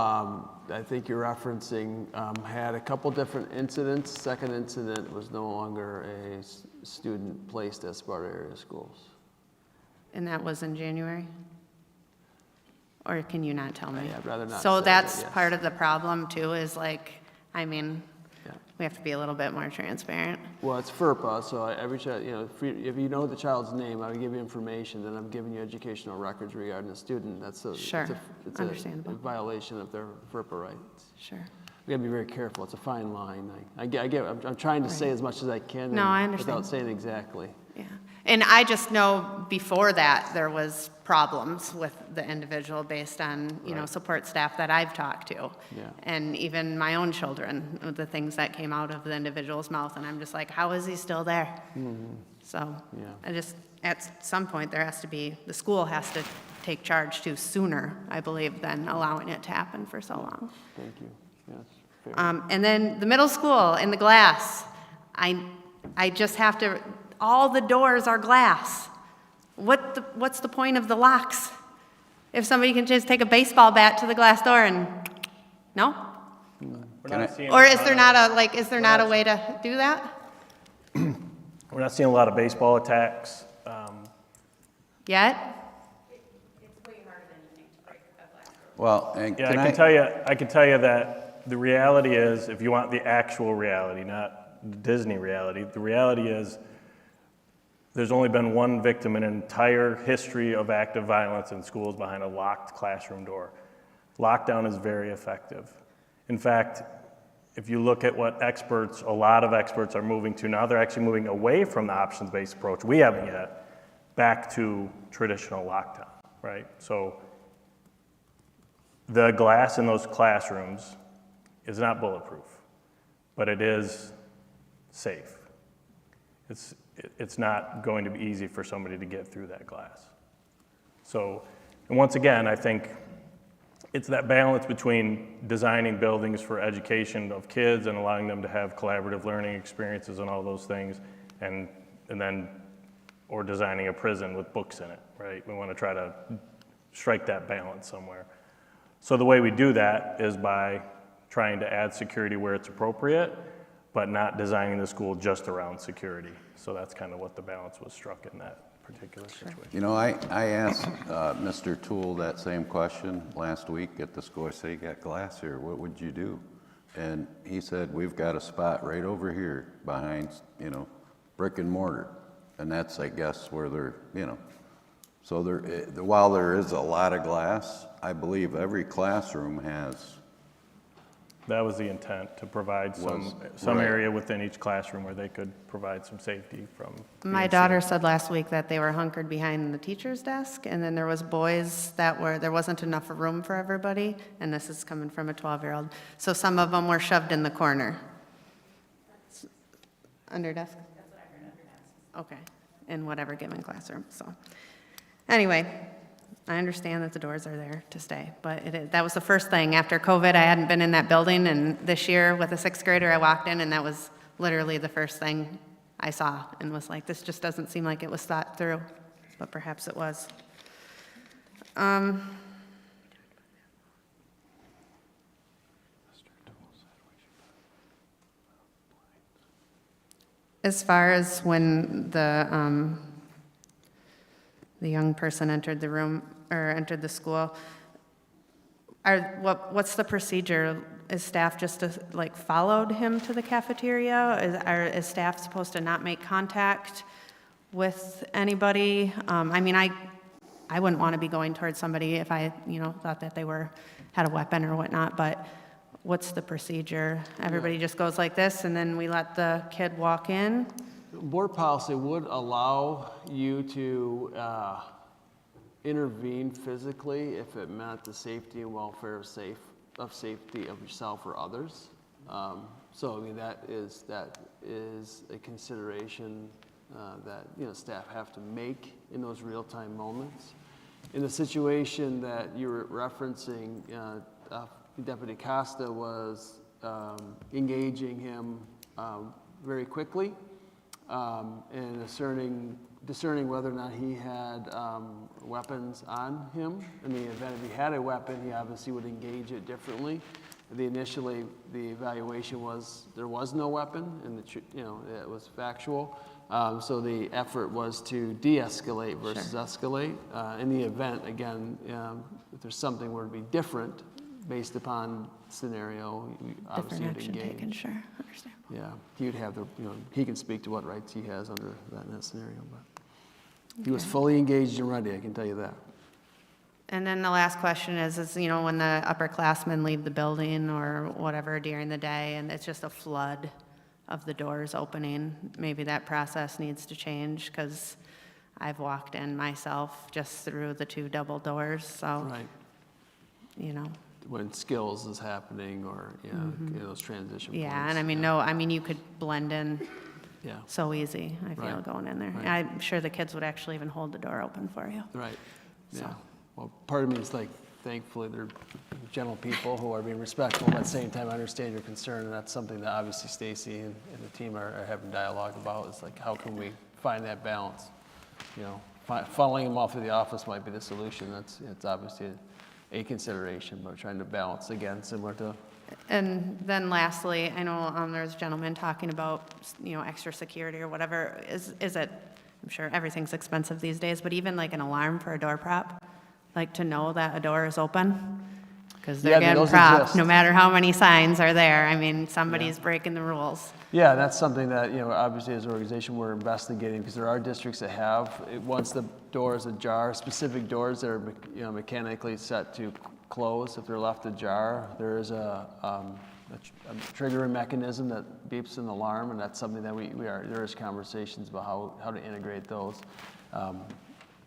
I think you're referencing had a couple different incidents. Second incident was no longer a student placed at Spartan area schools. And that was in January? Or can you not tell me? I'd rather not So say, that's but yes. part of the problem too, is like, I mean, Yeah. we have to be a little bit more transparent. Well, it's FERPA, so every child, if you know the child's name, I would give you information, then I'm giving you educational records regarding the student. That's a, Sure. it's Understandable. a violation of their FERPA rights. Sure. We gotta be very careful. It's a fine line. I'm trying to say as much as I can. No, I understand. Without saying exactly. Yeah. And I just know before that, there was problems with the individual based on, Right. support staff that I've talked to. Yeah. And even my own children, the things that came out of the individual's mouth, and I'm just like, how is he still there? So, Yeah. at some point, the school has to take charge too sooner, I believe, than allowing it to happen for so long. Thank you. Yes. Fair. And then the middle school in the glass, I just have to, all the doors are glass. What's the point of the locks? If somebody can just take a baseball bat to the glass door and, no? We're not seeing Or a is lot there of- not a way to do that? We're not seeing a lot of baseball attacks. Yet? Well, and Yeah, can I can tell you that the reality is, if you want the actual reality, not the Disney reality, the reality is there's only been one victim in an entire history of active violence in schools behind a locked classroom door. Lockdown is very effective. In fact, if you look at what a lot of experts are moving to now, they're actually moving away from the options-based approach. We haven't yet, back to traditional lockdown, right? So the glass in those classrooms is not bulletproof, but it is safe. It's not going to be easy for somebody to get through that glass. So, and once again, I think it's that balance between designing buildings for education of kids and allowing them to have collaborative learning experiences and all those things, and then, or designing a prison with books in it, right? We want to try to strike that balance somewhere. So the way we do that is by trying to add security where it's appropriate, but not designing the school just around security. So that's kind of what the balance was struck in that particular situation. You know, I asked Mr. Toole that same question last week at the school. I said, you got glass here, what would you do? And he said, we've got a spot right over here behind, brick and mortar. And that's, I guess, where they're, So while there is a lot of glass, I believe every classroom has. That was the intent, to provide some right. area within each classroom where they could provide some safety from. My daughter said last week that they were hunkered behind the teacher's desk, and then there was boys there wasn't enough room for everybody, and this is coming from a 12-year-old. So some of them were shoved in the corner. Under desk? That's what I heard, under desk. Okay, in whatever given classroom, so. Anyway, I understand that the doors are there to stay, but that was the first thing. After COVID, I hadn't been in that building, and this year with a sixth grader, I walked in, and that was literally the first thing I saw, and was like, this just doesn't seem like it was thought through, but perhaps it was. As far as when the young person entered the room, or entered the school, what's the procedure? Is staff just followed him to the cafeteria? Is staff supposed to not make contact with anybody? I mean, I wouldn't want to be going towards somebody if I, thought that they had a weapon or whatnot, but what's the procedure? Everybody just goes like this, and then we let the kid walk in? Board policy would allow you to intervene physically if it meant the safety and welfare of safety of yourself or others. So I mean that is a consideration that staff have to make in those real-time moments. In the situation that you were referencing, Deputy Costa was engaging him very quickly and discerning whether or not he had weapons on him. In the event if he had a weapon, he obviously would engage it differently. initially, the evaluation was, there was no weapon, and it was factual. So the effort was to de-escalate versus escalate. In the event, again, if there's something were to be different based upon scenario, obviously Different you'd action engage. taken, sure, understand. Yeah, he'd have the, he can speak to what rights he has under that in that scenario, but he was fully engaged and ready, I can tell you that. And then the last question is, when the upperclassmen leave the building or whatever during the day, and it's just a flood of the doors opening, maybe that process needs to change, because I've walked in myself just through the 2 double doors, so, Right. When skills is happening or, those transition points. Yeah, and you could blend in Yeah, so easy, I feel, Right. going in there. Right. I'm sure the kids would actually even hold the door open for you. right, yeah. So. Well, part of me is like, thankfully, they're gentle people who are being respectful, but at the same time, I understand your concern, and that's something that obviously Stacy and the team are having dialogue about, is like, how can we find that balance? Funneling them off of the office might be the solution, it's obviously a consideration, but trying to balance, again, similar to, And then lastly, I know there's a gentleman talking about, extra security or whatever. Is it, I'm sure everything's expensive these days, but even like an alarm for a door prop? Like to know that a door is open? Because they're getting those propped, exist. no matter how many signs are there. I mean, somebody's breaking the rules. Yeah, that's something that, obviously as an organization, we're investigating, because there are districts that have, once the door is ajar, specific doors that are, mechanically set to close. If they're left ajar, there is a triggering mechanism that beeps an alarm, and that's something that there is conversations about how to integrate those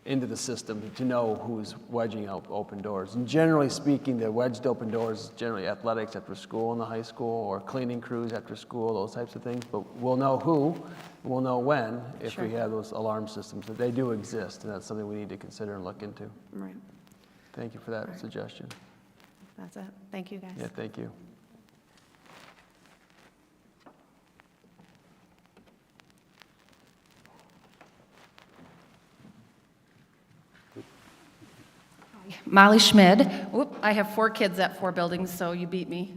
into the system to know who's wedging out open doors. And generally speaking, the wedged open doors is generally athletics after school in the high school, or cleaning crews after school, those types of things. But we'll know who, we'll know when, if we have those alarm systems. But they do exist, and that's something we need to consider and look into. Right. Thank you for that suggestion. That's it. Thank you, guys. Yeah, thank you. Molly Schmid. Whoop, I have 4 kids at 4 buildings, so you beat me.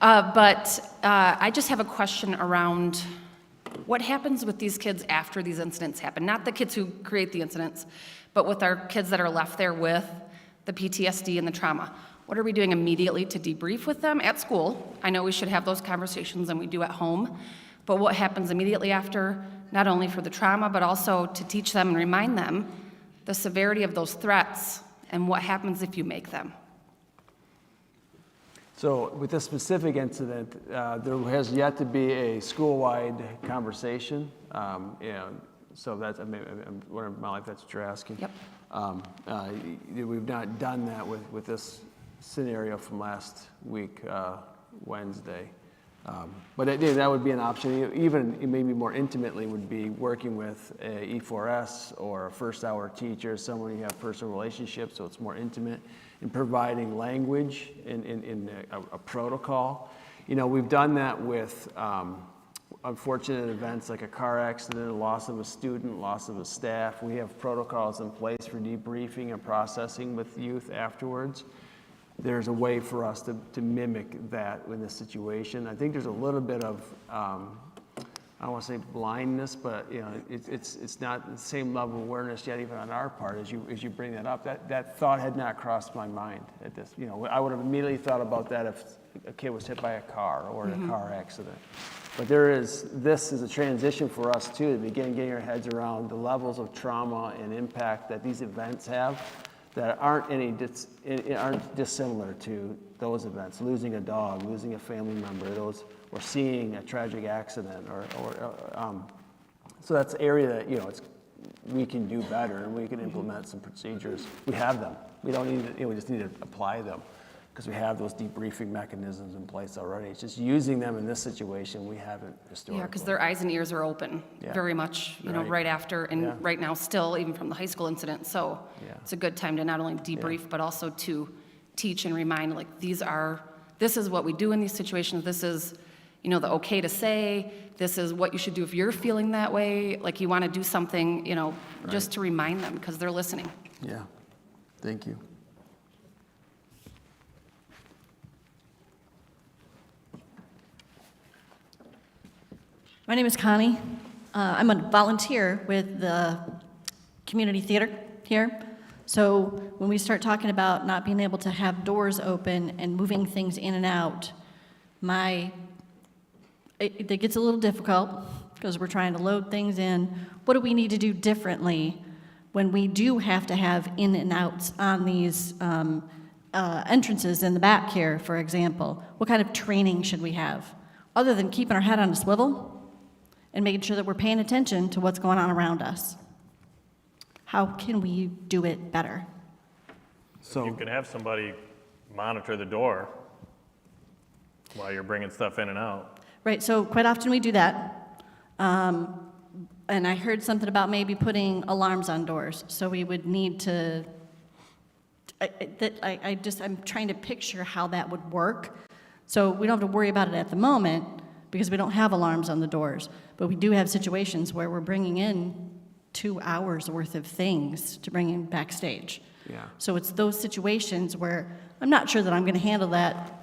But I just have a question around what happens with these kids after these incidents happen. Not the kids who create the incidents, but with our kids that are left there with the PTSD and the trauma. What are we doing immediately to debrief with them at school? I know we should have those conversations, and we do at home. But what happens immediately after, not only for the trauma, but also to teach them and remind them the severity of those threats and what happens if you make them? So with this specific incident, there has yet to be a school-wide conversation. So that's, I wonder, Molly, if that's what you're asking. Yep. We've not done that with this scenario from last week, Wednesday. But that would be an option. Even maybe more intimately would be working with a E4S or a first hour teacher, someone you have personal relationships, so it's more intimate, in providing language in a protocol. We've done that with unfortunate events like a car accident, a loss of a student, loss of a staff. We have protocols in place for debriefing and processing with youth afterwards. There's a way for us to mimic that in this situation. I think there's a little bit of, I don't want to say blindness, but it's not the same level of awareness yet, even on our part, as you bring that up. That thought had not crossed my mind at this. I would have immediately thought about that if a kid was hit by a car or in a car accident. But this is a transition for us too, to begin getting our heads around the levels of trauma and impact that these events have, that aren't dissimilar to those events. Losing a dog, losing a family member, or seeing a tragic accident, so that's an area that we can do better, and we can implement some procedures. We have them. We don't need to, we just need to apply them, because we have those debriefing mechanisms in place already. It's just using them in this situation we haven't historically. Yeah, because their eyes and ears are open very much, right after and right now still, even from the high school incident. So it's a good time to not only debrief, but also to teach and remind, like, this is what we do in these situations. This is, the okay to say. This is what you should do if you're feeling that way. Like, you want to do something, just to remind them, because they're listening. Yeah, thank you. My name is Connie. I'm a volunteer with the community theater here. So when we start talking about not being able to have doors open and moving things in and out, it gets a little difficult because we're trying to load things in. What do we need to do differently when we do have to have in and outs on these entrances in the back here, for example? What kind of training should we have? Other than keeping our head on a swivel and making sure that we're paying attention to what's going on around us. How can we do it better? So you can have somebody monitor the door while you're bringing stuff in and out. Right, so quite often we do that. And I heard something about maybe putting alarms on doors. So we would need to, I'm trying to picture how that would work. So we don't have to worry about it at the moment because we don't have alarms on the doors. But we do have situations where we're bringing in 2 hours worth of things to bring in backstage. Yeah. So it's those situations where I'm not sure that I'm going to handle that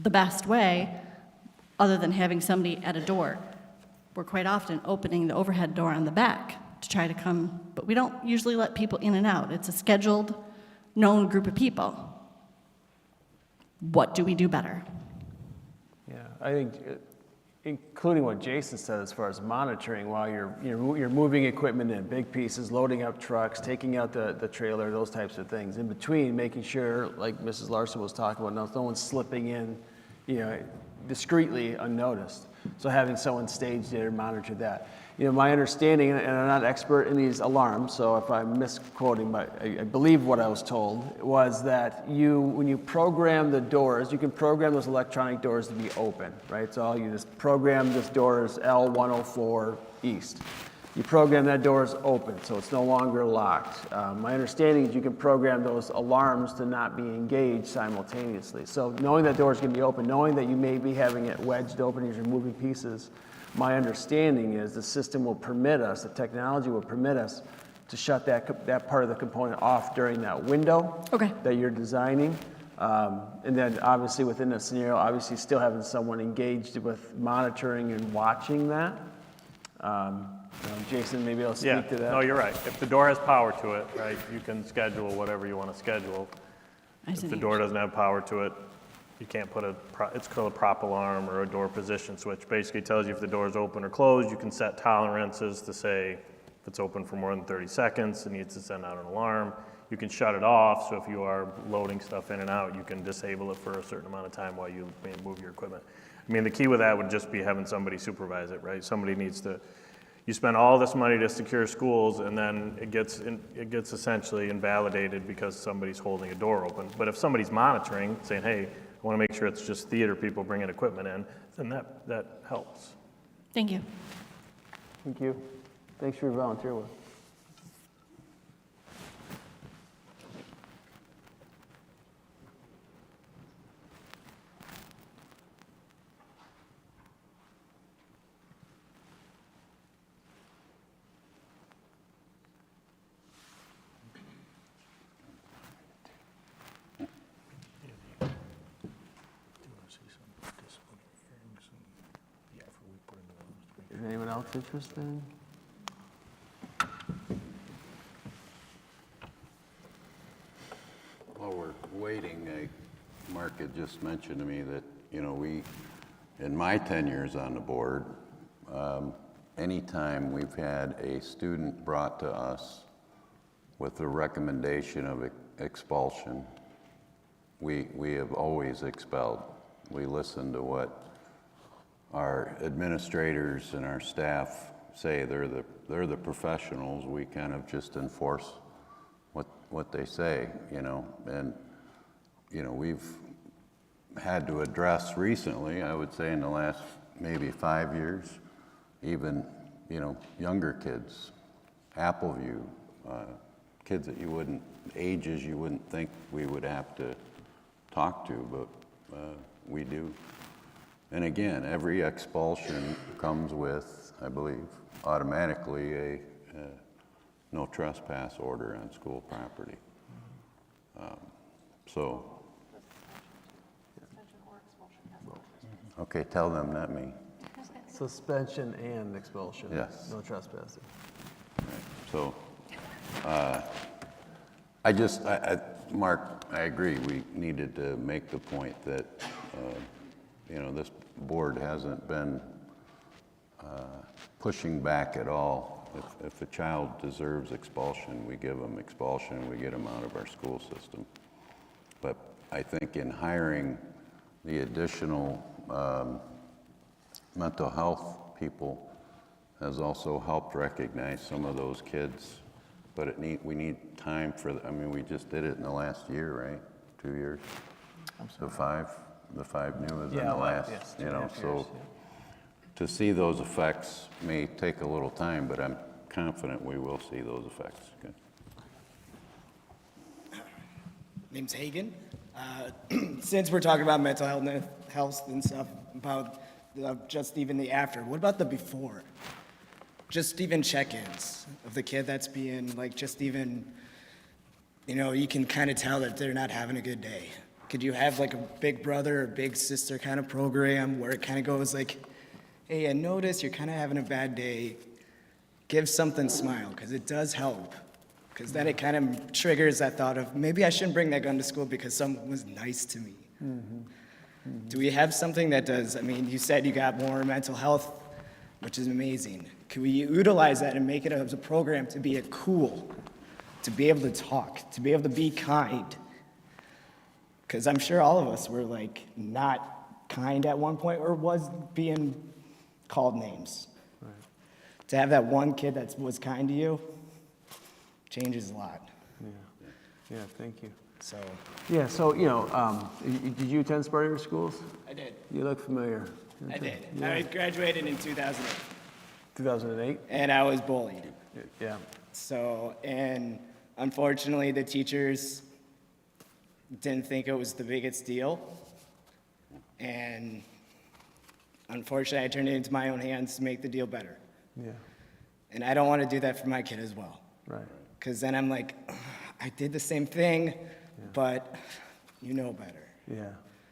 the best way other than having somebody at a door. We're quite often opening the overhead door on the back to try to come, but we don't usually let people in and out. It's a scheduled, known group of people. What do we do better? Yeah, I think including what Jason said as far as monitoring while you're moving equipment in big pieces, loading up trucks, taking out the trailer, those types of things. In between, making sure, like Mrs. Larson was talking about, no one's slipping in, discreetly unnoticed. So having someone staged there to monitor that. My understanding, and I'm not expert in these alarms, so if I'm misquoting, but I believe what I was told, was that when you program the doors, you can program those electronic doors to be open, right? So you just program this door as L104 East. You program that door as open, so it's no longer locked. My understanding is you can program those alarms to not be engaged simultaneously. So knowing that door is going to be open, knowing that you may be having it wedged open as you're moving pieces, my understanding is the system will permit us, the technology will permit us to shut that part of the component off during that window that you're designing. And then obviously within the scenario, obviously still having someone engaged with monitoring and watching that. Jason, maybe I'll speak to that. No, you're right. If the door has power to it, right, you can schedule whatever you want to schedule. If the door doesn't have power to it, you can't put it's called a prop alarm or a door position switch. Basically tells you if the door is open or closed. You can set tolerances to say if it's open for more than 30 seconds, it needs to send out an alarm. You can shut it off, so if you are loading stuff in and out, you can disable it for a certain amount of time while you move your equipment. I mean, the key with that would just be having somebody supervise it, right? Somebody needs to. You spend all this money to secure schools, and then it gets essentially invalidated because somebody's holding a door open. But if somebody's monitoring, saying, hey, I want to make sure it's just theater people bringing equipment in, then that helps. Thank you. Thank you. Thanks for your volunteer work. Is anyone else interested? While we're waiting, Mark had just mentioned to me that, we, in my 10 years on the board, anytime we've had a student brought to us with a recommendation of expulsion, we have always expelled. We listen to what our administrators and our staff say. They're the professionals. We kind of just enforce what they say, and we've had to address recently, I would say in the last maybe 5 years, even younger kids, Appleview, kids that ages you wouldn't think we would have to talk to, but we do. And again, every expulsion comes with, I believe, automatically a no trespass order on school property. Okay, tell them, not me. Suspension and expulsion. Yes. No trespassing. So, Mark, I agree, we needed to make the point that, this board hasn't been pushing back at all. If a child deserves expulsion, we give them expulsion, we get them out of our school system. But I think in hiring the additional mental health people has also helped recognize some of those kids. But we need time for, we just did it in the last year, right? 2 years? The five new is in the last, yes, you 2.5 know, years, so yeah. to see those effects may take a little time, but I'm confident we will see those effects. Okay. Name's Hagen. Since we're talking about mental health and stuff, about just even the after, what about the before? Just even check-ins of the kid that's being, like, just even, you can kind of tell that they're not having a good day. Could you have, like, a big brother or big sister kind of program where it kind of goes like, hey, I notice you're kind of having a bad day. Give something, smile, because it does help. Because then it kind of triggers that thought of, maybe I shouldn't bring that gun to school because someone was nice to me. Do we have something that does, you said you got more mental health, which is amazing. Can we utilize that and make it as a program to be cool, to be able to talk, to be able to be kind? Because I'm sure all of us were, like, not kind at one point or was being called names. Right. To have that one kid that was kind to you changes a lot. Yeah, thank you. So. Yeah, so, did you attend Spartan schools? I did. You look familiar. I did. Yeah. I graduated in 2008. 2008? And I was bullied. Yeah. So, and unfortunately, the teachers didn't think it was the biggest deal. And unfortunately, I turned it into my own hands to make the deal better. Yeah. And I don't want to do that for my kid as well. Right. Because then I'm like, I did the same thing, but you know better. Yeah.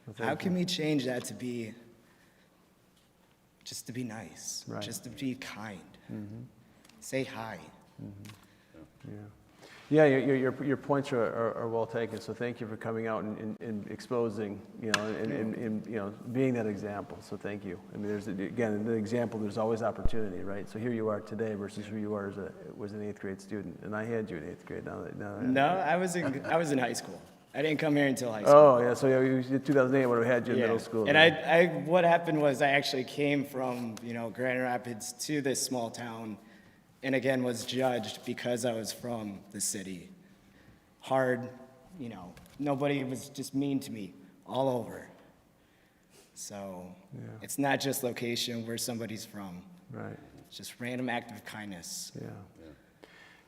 Well, How can we change that to be, just to be nice, Right. just to be kind, say hi. Yeah. Yeah, your points are well taken, so thank you for coming out and exposing, and being that example, so thank you. There's, again, the example, there's always opportunity, right? So here you are today versus who you are was an 8th grade student, and I had you in 8th grade. No, I was in high school. I didn't come here until high school. Oh, yeah, so in 2008, I would have had you in middle school. And I what happened was I actually came from, Grand Rapids to this small town, and again was judged because I was from the city. Hard, nobody was just mean to me all over. So it's not just location where somebody's from. Right. It's just random act of kindness. Yeah.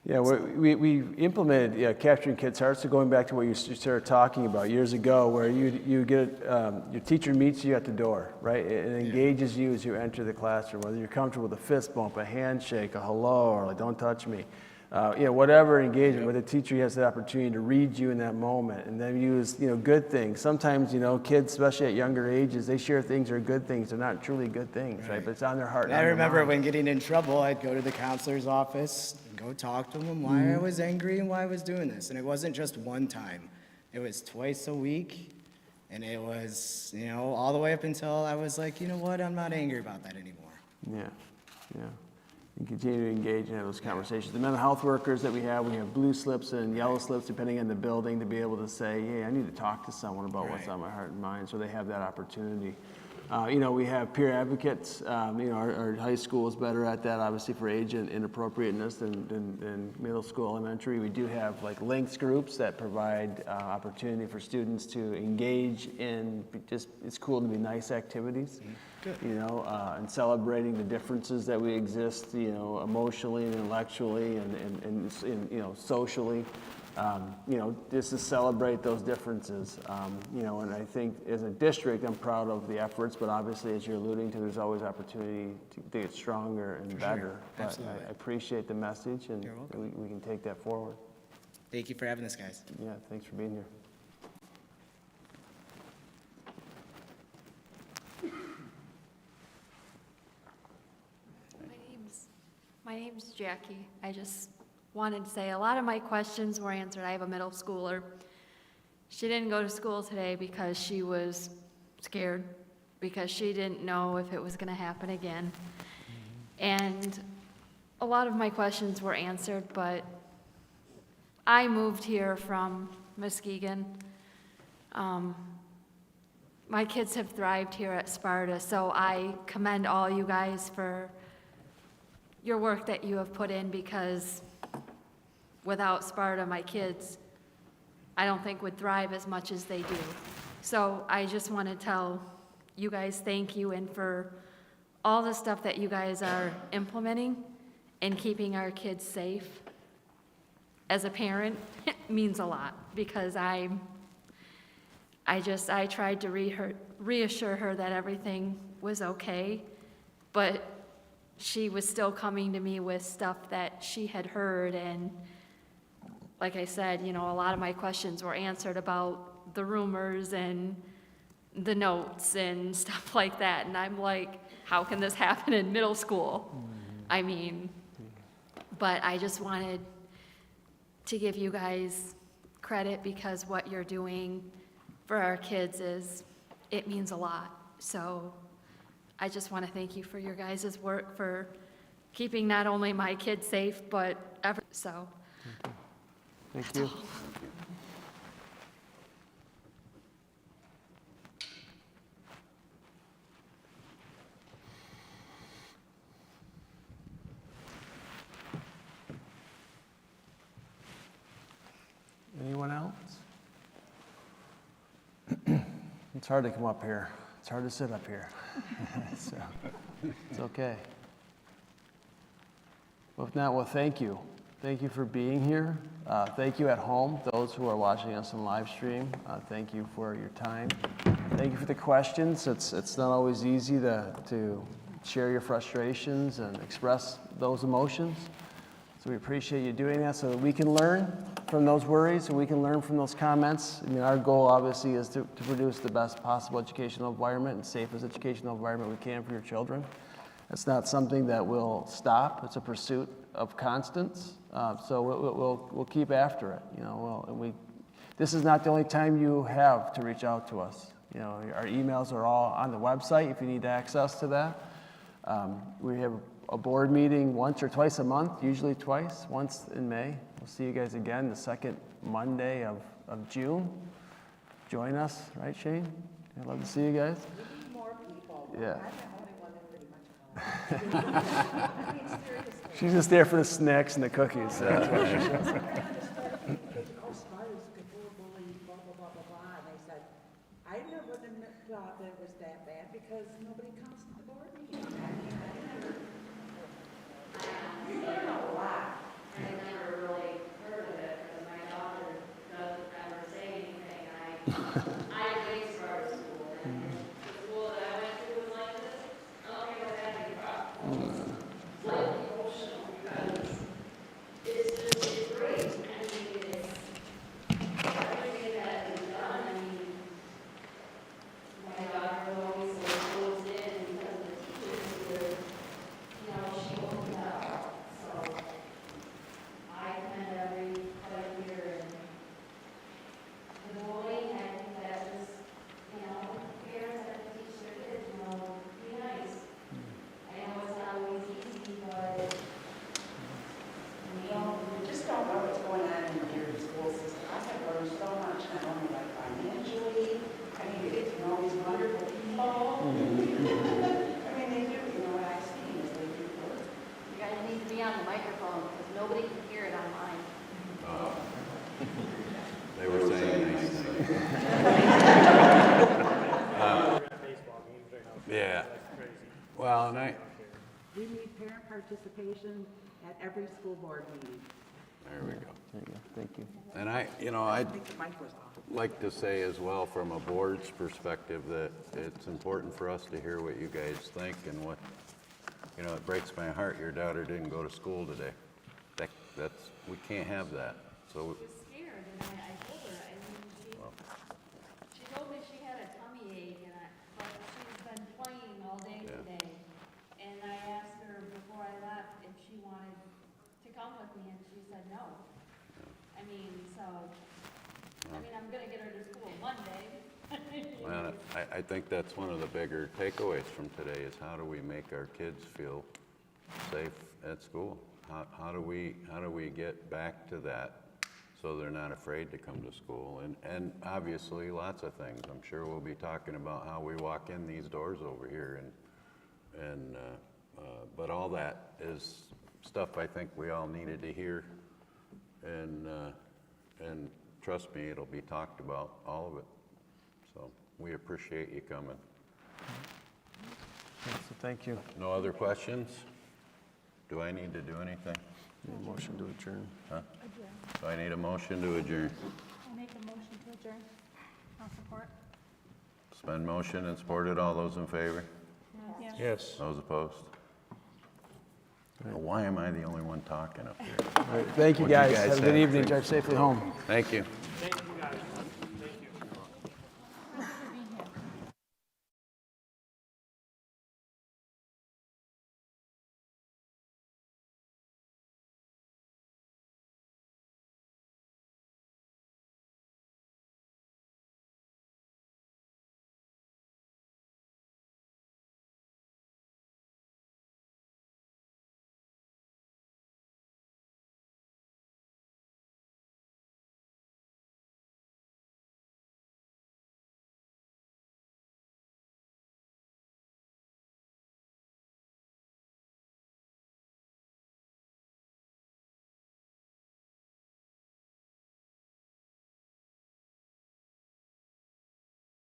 Yeah, we implemented capturing kids' hearts. So going back to what you started talking about years ago, where you get your teacher meets you at the door, right? It engages you as you enter the classroom, whether you're comfortable with a fist bump, a handshake, a hello, or like don't touch me. Whatever engagement, where the teacher has the opportunity to read you in that moment, and then use good things. Sometimes kids, especially at younger ages, they share things that are good things. They're not truly good things, right? But it's on their heart. And I remember when getting in trouble, I'd go to the counselor's office and go talk to them why I was angry and why I was doing this. And it wasn't just one time; it was twice a week, and it was all the way up until I was like, you know what, I'm not angry about that anymore. Yeah. And continue to engage in those conversations. The mental health workers that we have blue slips and yellow slips depending on the building to be able to say, hey, I need to talk to someone about what's on my heart and mind, so they have that opportunity. We have peer advocates. Our high school is better at that, obviously, for age and inappropriateness than middle school, elementary. We do have links groups that provide opportunity for students to engage in it's cool to be nice activities. And celebrating the differences that we exist, emotionally and intellectually and socially. Just to celebrate those differences. And I think as a district, I'm proud of the efforts, but obviously, as you're alluding to, there's always opportunity to get stronger and better. But I appreciate the message, and we can take that forward. Thank you for having us, guys. Yeah, thanks for being here. My name's Jackie. I just wanted to say a lot of my questions were answered. I have a middle schooler. She didn't go to school today because she was scared, because she didn't know if it was going to happen again. And a lot of my questions were answered, but I moved here from Muskegon. My kids have thrived here at Sparta, so I commend all you guys for your work that you have put in, because without Sparta, my kids, I don't think would thrive as much as they do. So I just want to tell you guys thank you, and for all the stuff that you guys are implementing and keeping our kids safe. As a parent, it means a lot, because I tried to reassure her that everything was okay, but she was still coming to me with stuff that she had heard. And like I said, a lot of my questions were answered about the rumors and the notes and stuff like that. And I'm like, how can this happen in middle school? I mean, but I just wanted to give you guys credit, because what you're doing for our kids it means a lot. So I just want to thank you for your guys' work for keeping not only my kids safe, but so. Thank you. Anyone else? It's hard to come up here. It's hard to sit up here. So, it's okay. Well, if not, well, thank you. Thank you for being here. Thank you at home, those who are watching us on live stream. Thank you for your time. Thank you for the questions. It's not always easy to share your frustrations and express those emotions. So we appreciate you doing that, so that we can learn from those worries and we can learn from those comments. I mean, our goal obviously is to produce the best possible educational environment and safest educational environment we can for your children. It's not something that will stop. It's a pursuit of constants. So we'll keep after it. This is not the only time you have to reach out to us. Our emails are all on the website if you need access to that. We have a board meeting once or twice a month, usually twice, once in May. We'll see you guys again the second Monday of June. Join us, right, Shane? I'd love to see you guys. We need more people. Yeah. I'm the only one that pretty much I mean, seriously. She's just there for the snacks and the cookies. That's what she says. Oh, Spartans before bullying, blah, blah, blah, blah, blah. And they said, I never thought that it was that bad because nobody comes to the board meeting. You learn a lot. I never really heard of it, because my daughter doesn't ever say anything. I went to our school, and the school that I went to was like this. I don't think I've had any problems. It's like emotional, because it's great. I mean, everything that is done. I mean, my daughter always goes in because the teachers here, she opened up. So I commend everybody here, and the bullying, I think that just, parents have to teach their kids, be nice. I know it's not always easy, but You just don't know what's going on in your school system. I have learned so much, not only like financially, I mean, you get to know these wonderful people. I mean, they do, what I see is they do work. you guys need to be on the microphone, because nobody can hear it online. They were saying nice things. Baseball games right now. Yeah. That's crazy. Well, and We need parent participation at every school board meeting. there we go. There you go. Thank you. And I I'd think the mic was off. like to say as well, from a board's perspective, that it's important for us to hear what you guys think and what, it breaks my heart your daughter didn't go to school today. We can't have that. So She was scared, and I told her, she told me she had a tummy ache, but she's been playing all day today. And I asked her before I left if she wanted Man, I think that's one of the bigger takeaways from today is how do we make our kids feel safe at school? How do we get back to that so they're not afraid to come to school? And obviously lots of things. I'm sure we'll be talking about how we walk in these doors over here but all that is stuff I think we all needed to hear, and trust me, it'll be talked about, all of it. So we appreciate you coming. So thank you. No other questions? Do I need to do anything? Need a motion to adjourn. Huh? So I need a motion to adjourn. I'll make a motion to adjourn. I'll support. It's been motion and supported. All those in favor? Yes. Those opposed? Well, why am I the only one talking up here? All right, thank you, What'd you guys. guys Have a good have? evening. Drive safely home. Thank you.